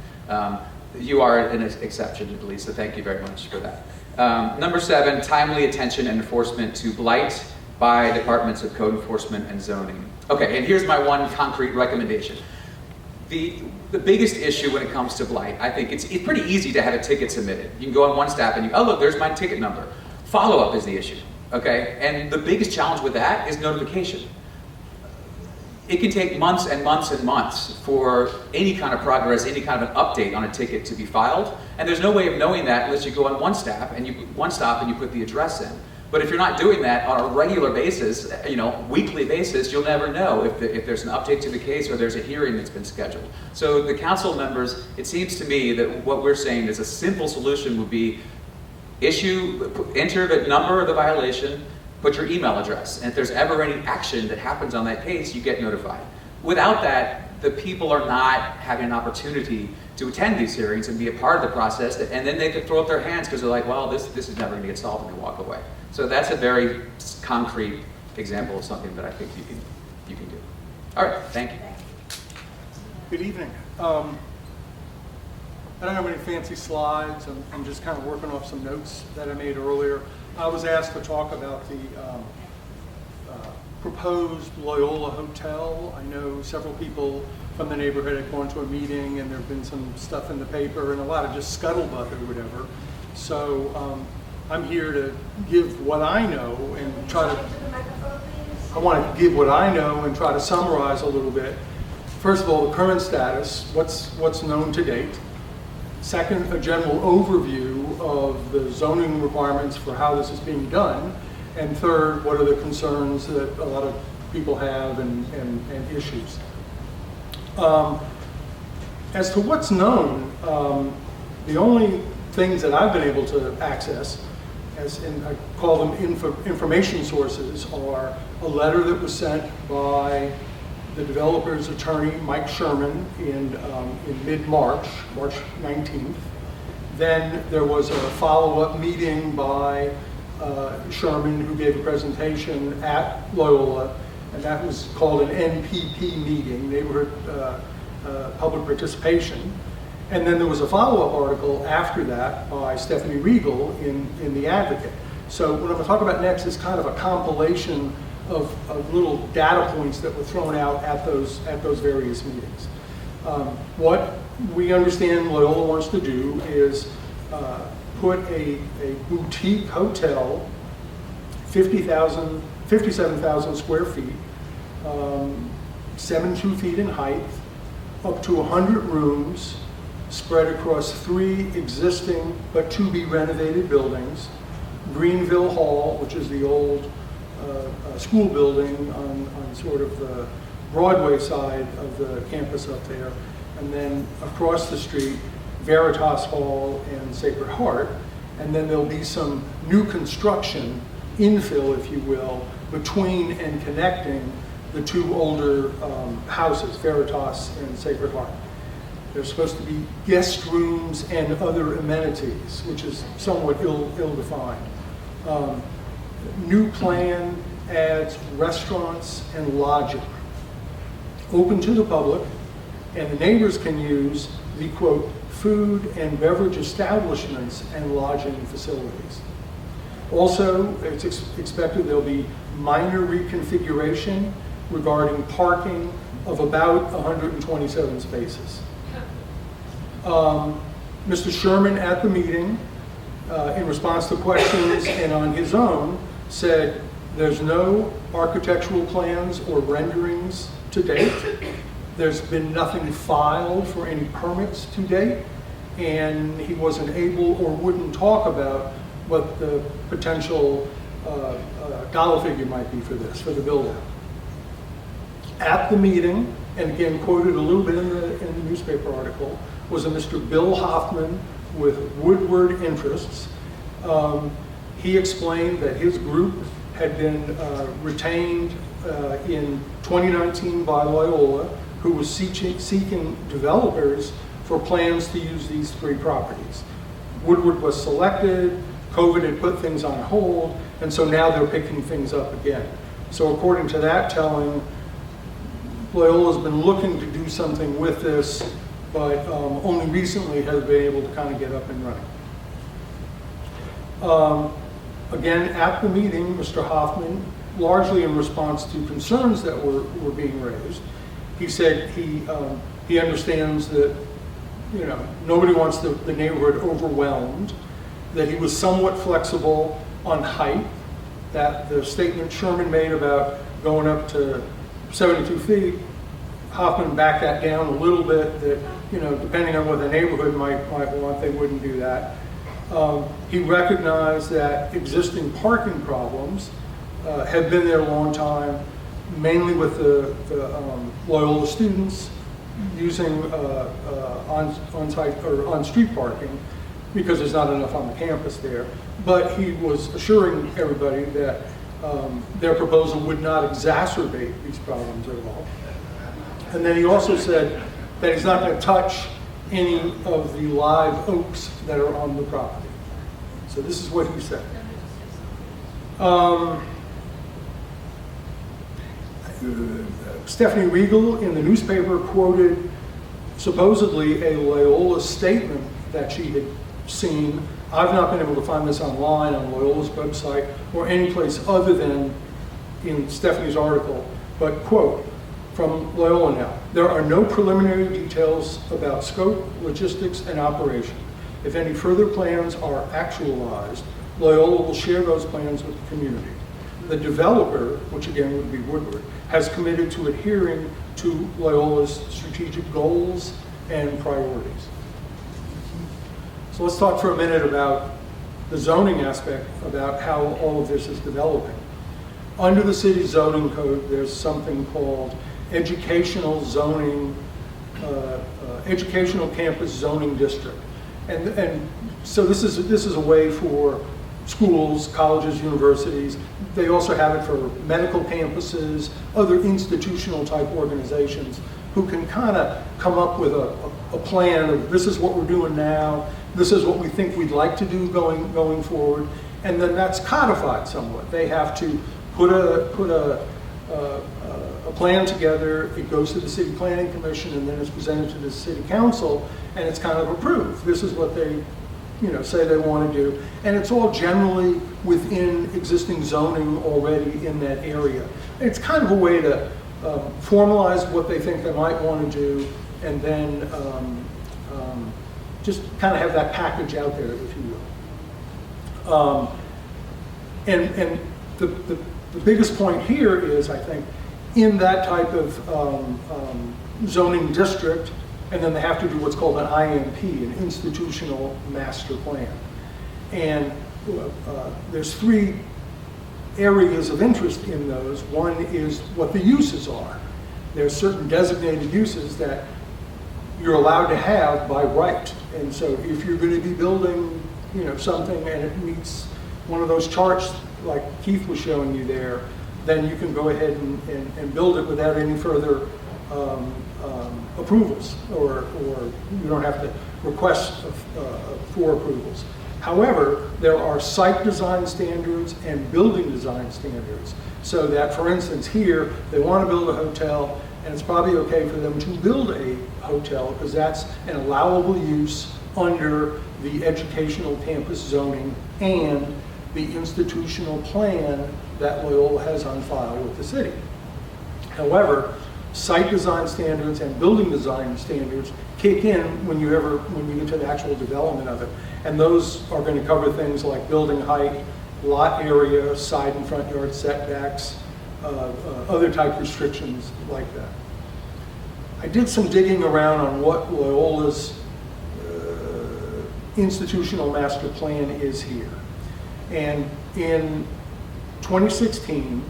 You are an exception, at least, so thank you very much for that. Number 7, timely attention and enforcement to blight by departments of code enforcement and zoning. Okay, and here's my one concrete recommendation. The biggest issue when it comes to blight, I think it's pretty easy to have a ticket submitted. You can go on one step and oh look, there's my ticket number. Follow-up is the issue, okay? And the biggest challenge with that is notification. It can take months and months and months for any kind of progress, any kind of an update on a ticket to be filed. And there's no way of knowing that unless you go on one stop and you put the address in. But if you're not doing that on a regular basis, weekly basis, you'll never know if there's an update to the case or there's a hearing that's been scheduled. So the council members, it seems to me that what we're saying is a simple solution would be enter the number of the violation, put your email address, and if there's ever any action that happens on that case, you get notified. Without that, the people are not having an opportunity to attend these hearings and be a part of the process, and then they could throw up their hands because they're like, well, this is never going to get solved, and they walk away. So that's a very concrete example of something that I think you can do. All right, thank you. Good evening. I don't have any fancy slides. I'm just kind of working off some notes that I made earlier. I was asked to talk about the proposed Loyola Hotel. I know several people from the neighborhood had gone to a meeting and there have been some stuff in the paper and a lot of just scuttlebutt or whatever. So I'm here to give what I know and try to, I want to give what I know and try to summarize a little bit. First of all, the current status, what's known to date. Second, a general overview of the zoning requirements for how this is being done. And third, what are the concerns that a lot of people have and issues. As to what's known, the only things that I've been able to access, I call them information sources, are a letter that was sent by the developer's attorney, Mike Sherman, in mid-March, March 19th. Then there was a follow-up meeting by Sherman, who gave a presentation at Loyola, and that was called an NPP meeting, Neighborhood Public Participation. And then there was a follow-up article after that by Stephanie Riegel in The Advocate. So what I'm going to talk about next is kind of a compilation of little data points that were thrown out at those various meetings. What we understand Loyola wants to do is put a boutique hotel, 57,000 square feet, 72 feet in height, up to 100 rooms, spread across 3 existing but to be renovated buildings. Greenville Hall, which is the old school building on sort of the Broadway side of the campus up there, and then across the street, Veritas Hall and Sacred Heart, and then there'll be some new construction, infill if you will, between and connecting the 2 older houses, Veritas and Sacred Heart. There's supposed to be guest rooms and other amenities, which is somewhat ill-defined. New plan adds restaurants and lodging, open to the public, and the neighbors can use the, quote, food and beverage establishments and lodging facilities. Also, it's expected there'll be minor reconfiguration regarding parking of about 127 spaces. Mr. Sherman at the meeting, in response to questions and on his own, said there's no architectural plans or renderings to date. There's been nothing filed for any permits to date, and he wasn't able or wouldn't talk about what the potential dollar figure might be for this, for the build-out. At the meeting, and again quoted a little bit in the newspaper article, was a Mr. Bill Hoffman, with Woodward Interests. He explained that his group had been retained in 2019 by Loyola, who was seeking developers for plans to use these 3 properties. Woodward was selected, COVID had put things on hold, and so now they're picking things up again. So according to that telling, Loyola's been looking to do something with this, but only recently has been able to kind of get up and running. Again, at the meeting, Mr. Hoffman, largely in response to concerns that were being raised, he said he understands that, you know, nobody wants the neighborhood overwhelmed, that he was somewhat flexible on height, that the statement Sherman made about going up to 72 feet, Hoffman backed that down a little bit, that, you know, depending on what the neighborhood might want, they wouldn't do that. He recognized that existing parking problems have been there a long time, mainly with the Loyola students using on-site or on-street parking because there's not enough on the campus there. But he was assuring everybody that their proposal would not exacerbate these problems at all. And then he also said that he's not going to touch any of the live oaks that are on the property. So this is what he said. Stephanie Regal in the newspaper quoted supposedly a Loyola statement that she had seen. I've not been able to find this online on Loyola's website or any place other than in Stephanie's article, but quote, from Loyola now, there are no preliminary details about scope, logistics, and operation. If any further plans are actualized, Loyola will share those plans with the community. The developer, which again would be Woodward, has committed to adhering to Loyola's strategic goals and priorities. So let's talk for a minute about the zoning aspect, about how all of this is developing. Under the city zoning code, there's something called educational zoning, educational campus zoning district. And so this is a way for schools, colleges, universities. They also have it for medical campuses, other institutional type organizations who can kind of come up with a plan of this is what we're doing now, this is what we think we'd like to do going forward, and then that's codified somewhat. They have to put a plan together, it goes to the city planning commission, and then it's presented to the city council, and it's kind of approved. This is what they, you know, say they want to do, and it's all generally within existing zoning already in that area. It's kind of a way to formalize what they think they might want to do, and then just kind of have that package out there, if you will. And the biggest point here is, I think, in that type of zoning district, and then they have to do what's called an IMP, an institutional master plan. And there's 3 areas of interest in those. One is what the uses are. There's certain designated uses that you're allowed to have by right. And so if you're going to be building, you know, something and it meets one of those charts like Keith was showing you there, then you can go ahead and build it without any further approvals, or you don't have to request for approvals. However, there are site design standards and building design standards. So that, for instance, here, they want to build a hotel, and it's probably okay for them to build a hotel because that's an allowable use under the educational campus zoning and the institutional plan that Loyola has on file with the city. However, site design standards and building design standards kick in when you get to the actual development of it. And those are going to cover things like building height, lot area, side and front yard setbacks, other type restrictions like that. I did some digging around on what Loyola's institutional master plan is here. And in 2016,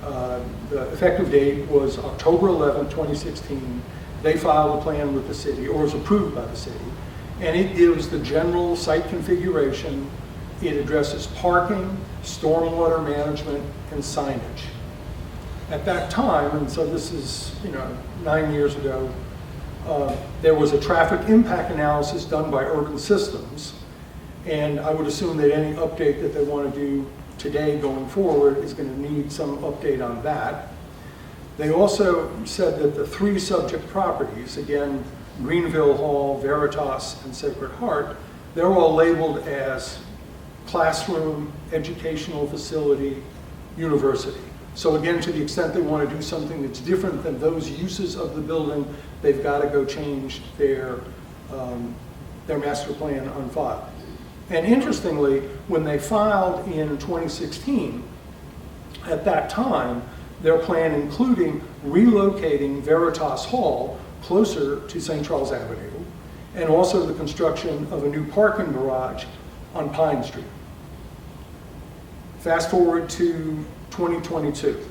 the effective date was October 11, 2016. They filed a plan with the city, or was approved by the city. and it gives the general site configuration. It addresses parking, stormwater management, and signage. At that time, and so this is 9 years ago, there was a traffic impact analysis done by Urban Systems, and I would assume that any update that they want to do today going forward is going to need some update on that. They also said that the 3 subject properties, again, Greenville Hall, Veritas, and Sacred Heart, they're all labeled as classroom, educational facility, university. So again, to the extent they want to do something that's different than those uses of the building, they've got to go change their master plan on file. And interestingly, when they filed in 2016, at that time, their plan including relocating Veritas Hall closer to St. Charles Avenue, and also the construction of a new parking garage on Pine Street. Fast forward to 2022.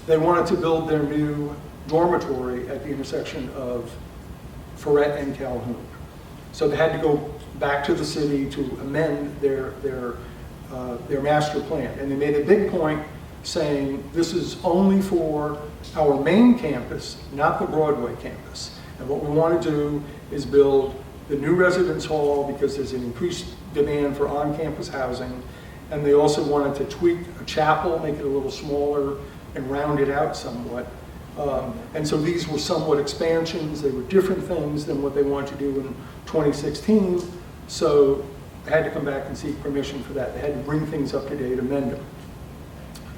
They wanted to build their new dormitory at the intersection of Ferret and Calhoun. So they had to go back to the city to amend their master plan. And they made a big point saying this is only for our main campus, not the Broadway campus. And what we want to do is build the new residence hall because there's an increased demand for on-campus housing. And they also wanted to tweak a chapel, make it a little smaller and round it out somewhat. And so these were somewhat expansions. They were different things than what they wanted to do in 2016. So they had to come back and seek permission for that. They had to bring things up to date, amend them.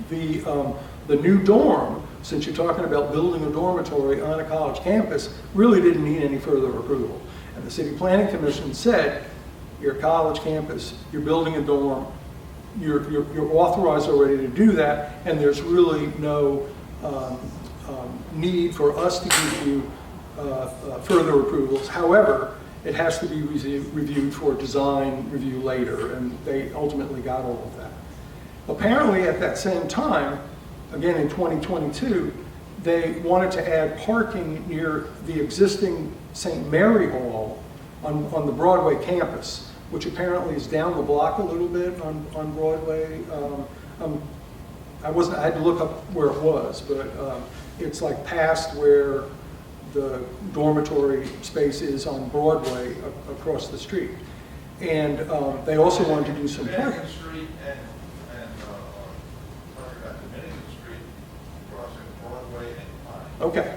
The new dorm, since you're talking about building a dormitory on a college campus, really didn't need any further approval. And the City Planning Commission said, you're a college campus, you're building a dorm, you're authorized already to do that, and there's really no need for us to give you further approvals. However, it has to be reviewed for design review later, and they ultimately got all of that. Apparently at that same time, again in 2022, they wanted to add parking near the existing St. Mary Hall on the Broadway campus, which apparently is down the block a little bit on Broadway. I had to look up where it was, but it's like past where the dormitory space is on Broadway across the street. And they also wanted to do some parking. Street and Dominican Street crossing Broadway and Pine. Okay.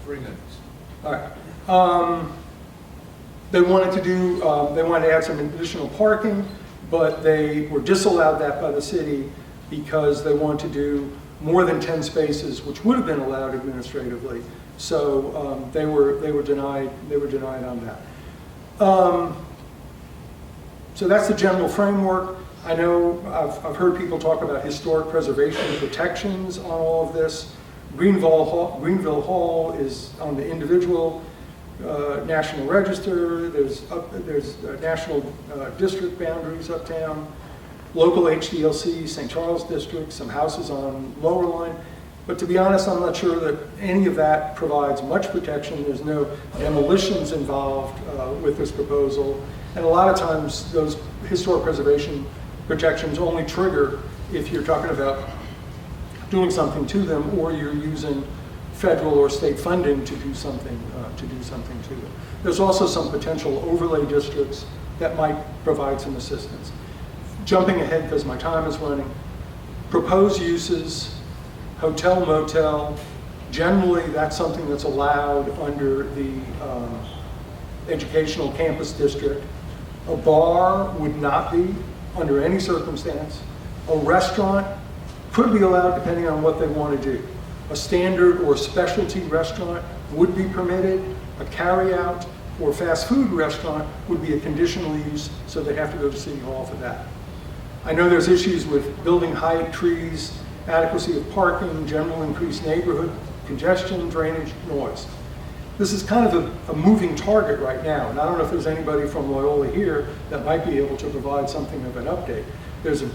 3 minutes. All right. They wanted to add some additional parking, but they were disallowed that by the city because they wanted to do more than 10 spaces, which would have been allowed administratively. So they were denied on that. So that's the general framework. I know I've heard people talk about historic preservation and protections on all of this. Greenville Hall is on the individual National Register. There's national district boundaries uptown. Local HDLC, St. Charles District, some houses on Lower Line. But to be honest, I'm not sure that any of that provides much protection. There's no demolitions involved with this proposal. And a lot of times those historic preservation protections only trigger if you're talking about doing something to them or you're using federal or state funding to do something to them. There's also some potential overlay districts that might provide some assistance. Jumping ahead because my time is running, proposed uses, hotel, motel, generally that's something that's allowed under the educational campus district. A bar would not be under any circumstance. A restaurant could be allowed depending on what they want to do. A standard or specialty restaurant would be permitted. A carry-out or fast food restaurant would be a conditional use, so they have to go to City Hall for that. I know there's issues with building height, trees, adequacy of parking, general increased neighborhood congestion, drainage, noise. This is kind of a moving target right now, and I don't know if there's anybody from Loyola here that might be able to provide something of an update. There's a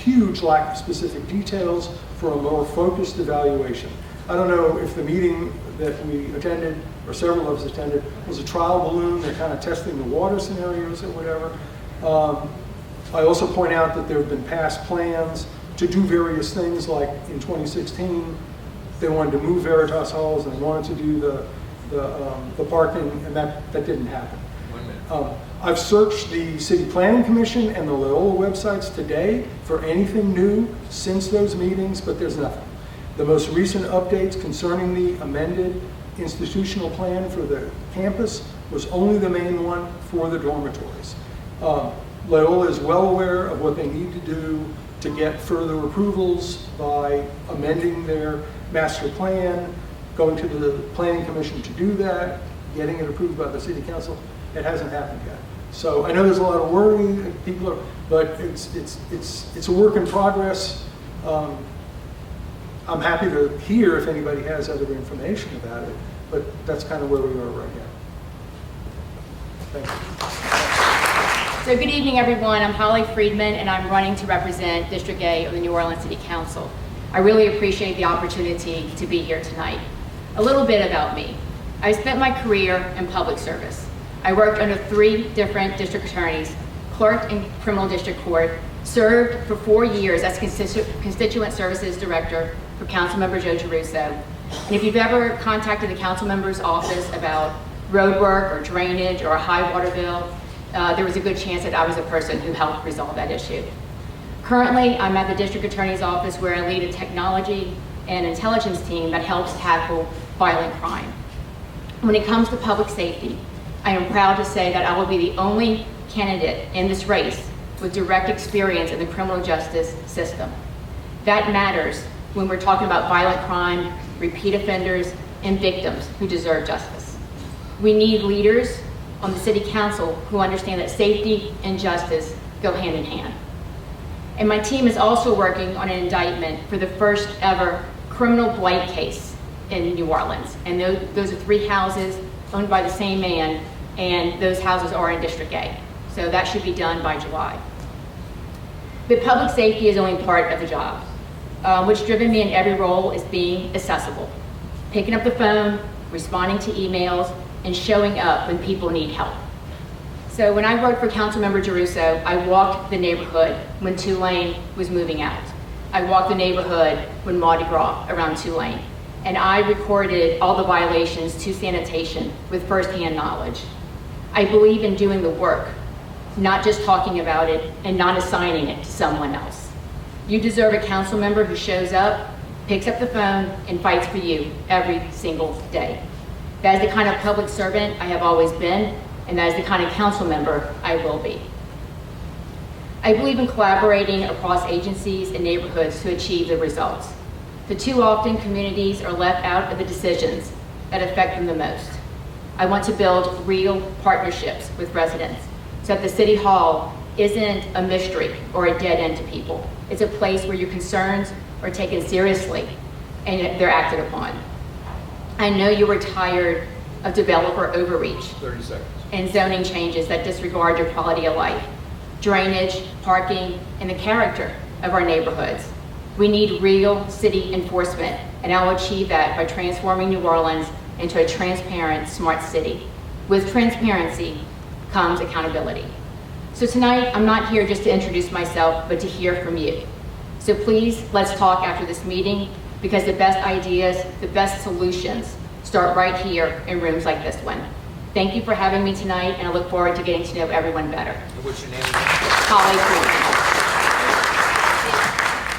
huge lack of specific details for a more focused evaluation. I don't know if the meeting that we attended, or several of us attended, was a trial balloon. They're kind of testing the water scenarios or whatever. I also point out that there have been past plans to do various things, like in 2016, they wanted to move Veritas Halls and they wanted to do the parking, and that didn't happen. I've searched the City Planning Commission and the Loyola websites today for anything new since those meetings, but there's nothing. The most recent updates concerning the amended institutional plan for the campus was only the main one for the dormitories. Loyola is well aware of what they need to do to get further approvals by amending their master plan, going to the Planning Commission to do that, getting it approved by the City Council. It hasn't happened yet. So I know there's a lot of worry, people are, but it's a work in progress. I'm happy to hear if anybody has other information about it, but that's kind of where we are right now. Thank you. So good evening, everyone. I'm Holly Friedman, and I'm running to represent District A of the New Orleans City Council. I really appreciate the opportunity to be here tonight. A little bit about me. I spent my career in public service. I worked under 3 different district attorneys, clerked in criminal district court, served for 4 years as constituent services director for Councilmember Joe Giarrusso. And if you've ever contacted the council member's office about road work or drainage or a high water bill, there was a good chance that I was a person who helped resolve that issue. Currently, I'm at the district attorney's office where I lead a technology and intelligence team that helps tackle violent crime. When it comes to public safety, I am proud to say that I will be the only candidate in this race with direct experience in the criminal justice system. That matters when we're talking about violent crime, repeat offenders, and victims who deserve justice. We need leaders on the City Council who understand that safety and justice go hand in hand. And my team is also working on an indictment for the first ever criminal blight case in New Orleans. And those are 3 houses owned by the same man, and those houses are in District A. So that should be done by July. But public safety is only part of the job. What's driven me in every role is being accessible, picking up the phone, responding to emails, and showing up when people need help. So when I worked for Councilmember Giarrusso, I walked the neighborhood when Tulane was moving out. I walked the neighborhood when Mardi Gras around Tulane. And I recorded all the violations to sanitation with firsthand knowledge. I believe in doing the work, not just talking about it and not assigning it to someone else. You deserve a council member who shows up, picks up the phone, and fights for you every single day. That is the kind of public servant I have always been, and that is the kind of council member I will be. I believe in collaborating across agencies and neighborhoods to achieve the results. But too often, communities are left out of the decisions that affect them the most. I want to build real partnerships with residents so that the City Hall isn't a mystery or a dead end to people. It's a place where your concerns are taken seriously and they're acted upon. I know you are tired of developer overreach 30 seconds. and zoning changes that disregard your quality of life, drainage, parking, and the character of our neighborhoods. We need real city enforcement, and I will achieve that by transforming New Orleans into a transparent, smart city. With transparency comes accountability. So tonight, I'm not here just to introduce myself, but to hear from you. So please, let's talk after this meeting, because the best ideas, the best solutions start right here in rooms like this one. Thank you for having me tonight, and I look forward to getting to know everyone better. What's your name? Holly Friedman.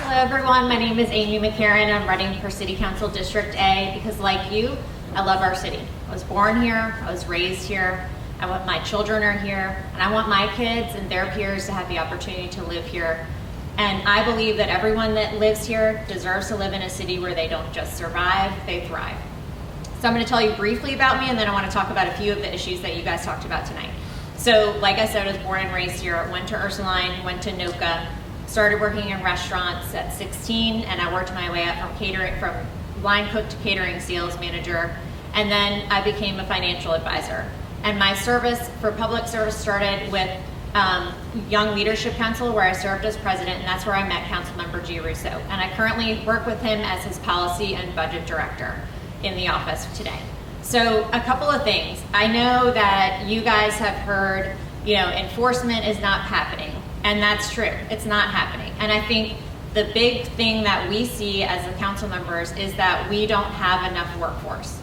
Hello everyone, my name is Amy McCarran. I'm running for City Council District A because like you, I love our city. I was born here, I was raised here, I want my children are here, and I want my kids and their peers to have the opportunity to live here. And I believe that everyone that lives here deserves to live in a city where they don't just survive, they thrive. So I'm going to tell you briefly about me, and then I want to talk about a few of the issues that you guys talked about tonight. So like I said, I was born and raised here, went to Ursuline, went to NOCA, started working in restaurants at 16, and I worked my way up from line cook to catering sales manager, and then I became a financial advisor. And my service for public service started with Young Leadership Council, where I served as president, and that's where I met Councilmember G. Russo. And I currently work with him as his policy and budget director in the office today. So a couple of things. I know that you guys have heard, enforcement is not happening, and that's true. It's not happening. And I think the big thing that we see as the council members is that we don't have enough workforce.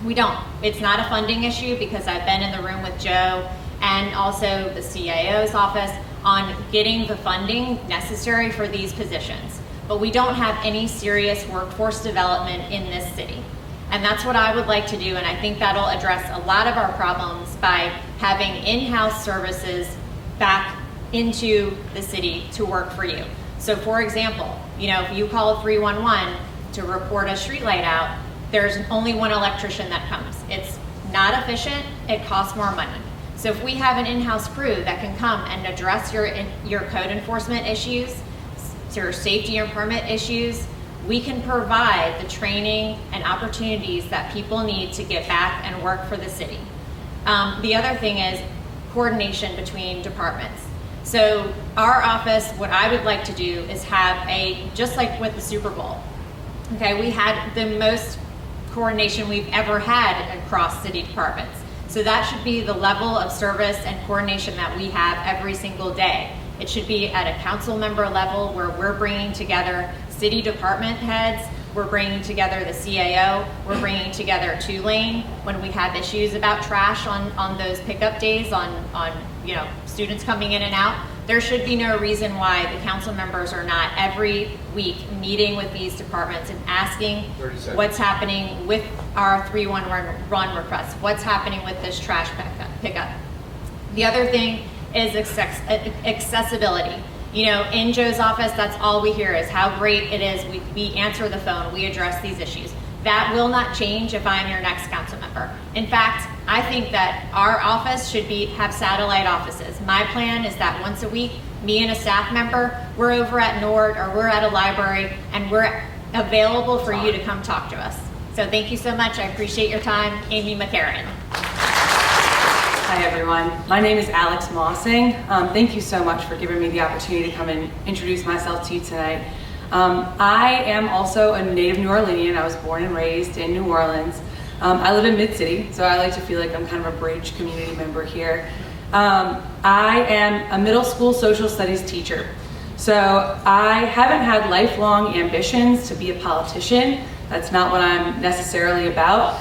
We don't. It's not a funding issue, because I've been in the room with Joe and also the CAO's office on getting the funding necessary for these positions. But we don't have any serious workforce development in this city. And that's what I would like to do, and I think that'll address a lot of our problems by having in-house services back into the city to work for you. So for example, if you call 311 to report a streetlight out, there's only one electrician that comes. It's not efficient, it costs more money. So if we have an in-house crew that can come and address your code enforcement issues, your safety and permit issues, we can provide the training and opportunities that people need to get back and work for the city. The other thing is coordination between departments. So our office, what I would like to do is have just like with the Super Bowl, okay, we had the most coordination we've ever had across city departments. So that should be the level of service and coordination that we have every single day. It should be at a council member level where we're bringing together city department heads, we're bringing together the CAO, we're bringing together Tulane when we have issues about trash on those pickup days on students coming in and out. There should be no reason why the council members are not every week meeting with these departments and asking what's happening with our 311 requests, what's happening with this trash pickup. The other thing is accessibility. In Joe's office, that's all we hear is how great it is. We answer the phone, we address these issues. That will not change if I'm your next council member. In fact, I think that our office should have satellite offices. My plan is that once a week, me and a staff member, we're over at Nord or we're at a library and we're available for you to come talk to us. So thank you so much. I appreciate your time. Amy McCarran. Hi everyone, my name is Alex Mossing. Thank you so much for giving me the opportunity to come and introduce myself to you tonight. I am also a native New Orleanian. I was born and raised in New Orleans. I live in Mid-City, so I like to feel like I'm kind of a bridge community member here. I am a middle school social studies teacher. So I haven't had lifelong ambitions to be a politician. That's not what I'm necessarily about.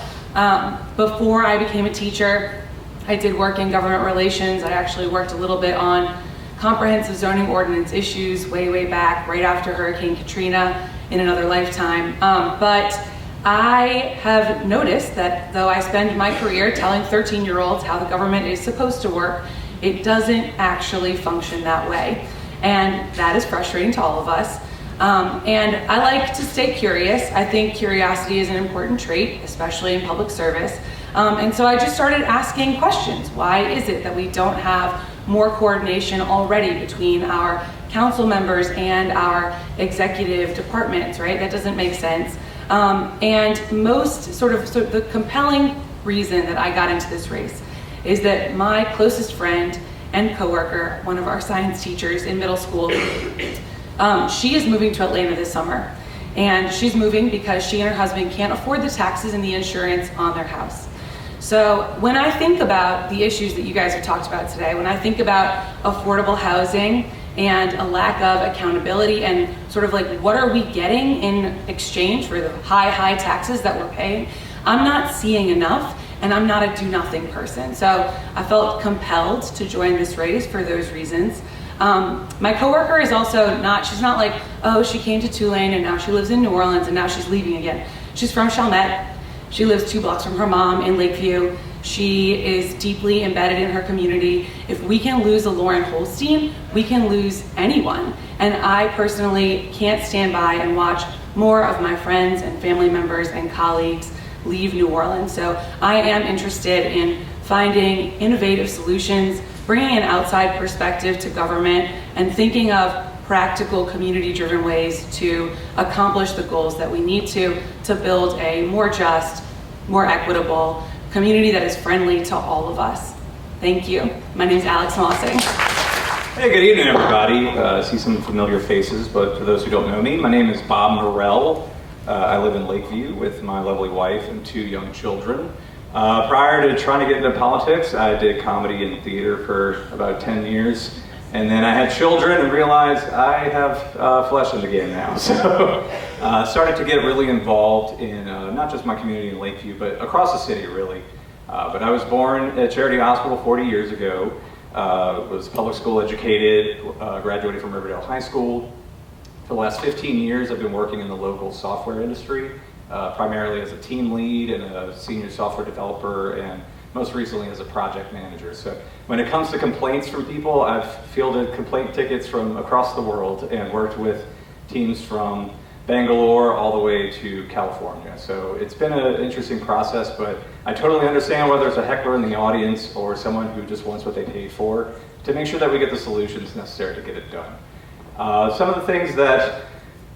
Before I became a teacher, I did work in government relations. I actually worked a little bit on comprehensive zoning ordinance issues way back, right after Hurricane Katrina in another lifetime. But I have noticed that though I spend my career telling 13-year-olds how the government is supposed to work, it doesn't actually function that way. And that is frustrating to all of us. And I like to stay curious. I think curiosity is an important trait, especially in public service. And so I just started asking questions. Why is it that we don't have more coordination already between our council members and our executive departments, right? That doesn't make sense. And so the compelling reason that I got into this race is that my closest friend and coworker, one of our science teachers in middle school, she is moving to Atlanta this summer. And she's moving because she and her husband can't afford the taxes and the insurance on their house. So when I think about the issues that you guys have talked about today, when I think about affordable housing and a lack of accountability and sort of like what are we getting in exchange for the high taxes that we're paying, I'm not seeing enough, and I'm not a do-nothing person. So I felt compelled to join this race for those reasons. My coworker is also she's not like, oh, she came to Tulane and now she lives in New Orleans and now she's leaving again. She's from Chalmette. She lives 2 blocks from her mom in Lakeview. She is deeply embedded in her community. If we can lose a Lauren Holstein, we can lose anyone. And I personally can't stand by and watch more of my friends and family members and colleagues leave New Orleans. So I am interested in finding innovative solutions, bringing an outside perspective to government, and thinking of practical community-driven ways to accomplish the goals that we need to build a more just, more equitable community that is friendly to all of us. Thank you. My name is Alex Mossing. Hey, good evening, everybody. I see some familiar faces, but for those who don't know me, my name is Bob Morell. I live in Lakeview with my lovely wife and 2 young children. Prior to trying to get into politics, I did comedy and theater for about 10 years. And then I had children and realized I have flesh in the game now. So started to get really involved in not just my community in Lakeview, but across the city, really. But I was born at Charity Hospital 40 years ago. Was public school educated, graduated from Riverdale High School. For the last 15 years, I've been working in the local software industry, primarily as a team lead and a senior software developer, and most recently as a project manager. So when it comes to complaints from people, I've fielded complaint tickets from across the world and worked with teams from Bangalore all the way to California. So it's been an interesting process, but I totally understand whether it's a heckler in the audience or someone who just wants what they paid for, to make sure that we get the solutions necessary to get it done. Some of the things that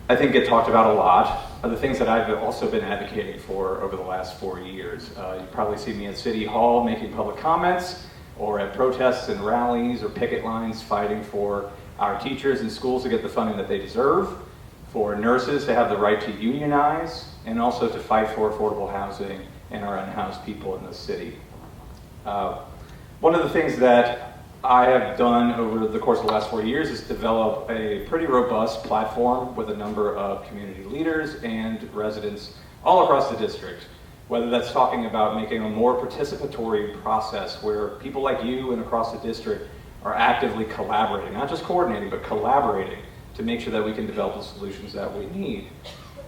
I think get talked about a lot are the things that I've also been advocating for over the last 4 years. You probably see me at City Hall making public comments, or at protests and rallies or picket lines fighting for our teachers and schools to get the funding that they deserve, for nurses to have the right to unionize, and also to fight for affordable housing and our unhoused people in the city. One of the things that I have done over the course of the last 4 years is develop a pretty robust platform with a number of community leaders and residents all across the district, whether that's talking about making a more participatory process where people like you and across the district are actively collaborating, not just coordinating, but collaborating to make sure that we can develop the solutions that we need.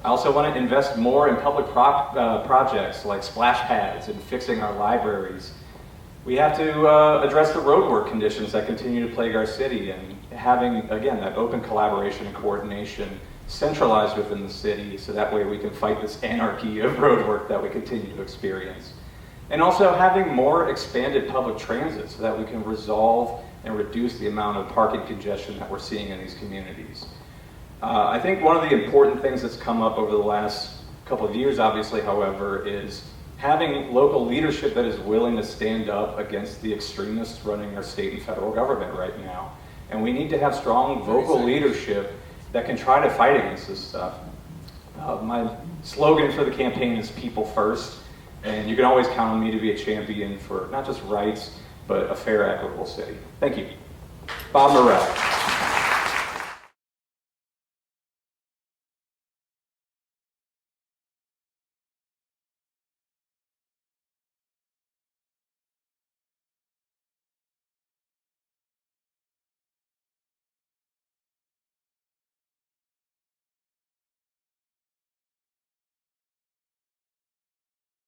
I also want to invest more in public projects like splash pads and fixing our libraries. We have to address the roadwork conditions that continue to plague our city, and having, again, that open collaboration and coordination centralized within the city, so that way we can fight this anarchy of roadwork that we continue to experience. And also having more expanded public transit so that we can resolve and reduce the amount of parking congestion that we're seeing in these communities. I think one of the important things that's come up over the last couple of years, obviously, however, is having local leadership that is willing to stand up against the extremists running our state and federal government right now. And we need to have strong vocal leadership that can try to fight against this stuff. My slogan for the campaign is people first, and you can always count on me to be a champion for not just rights, but a fair, equitable city. Thank you. Bob Morell.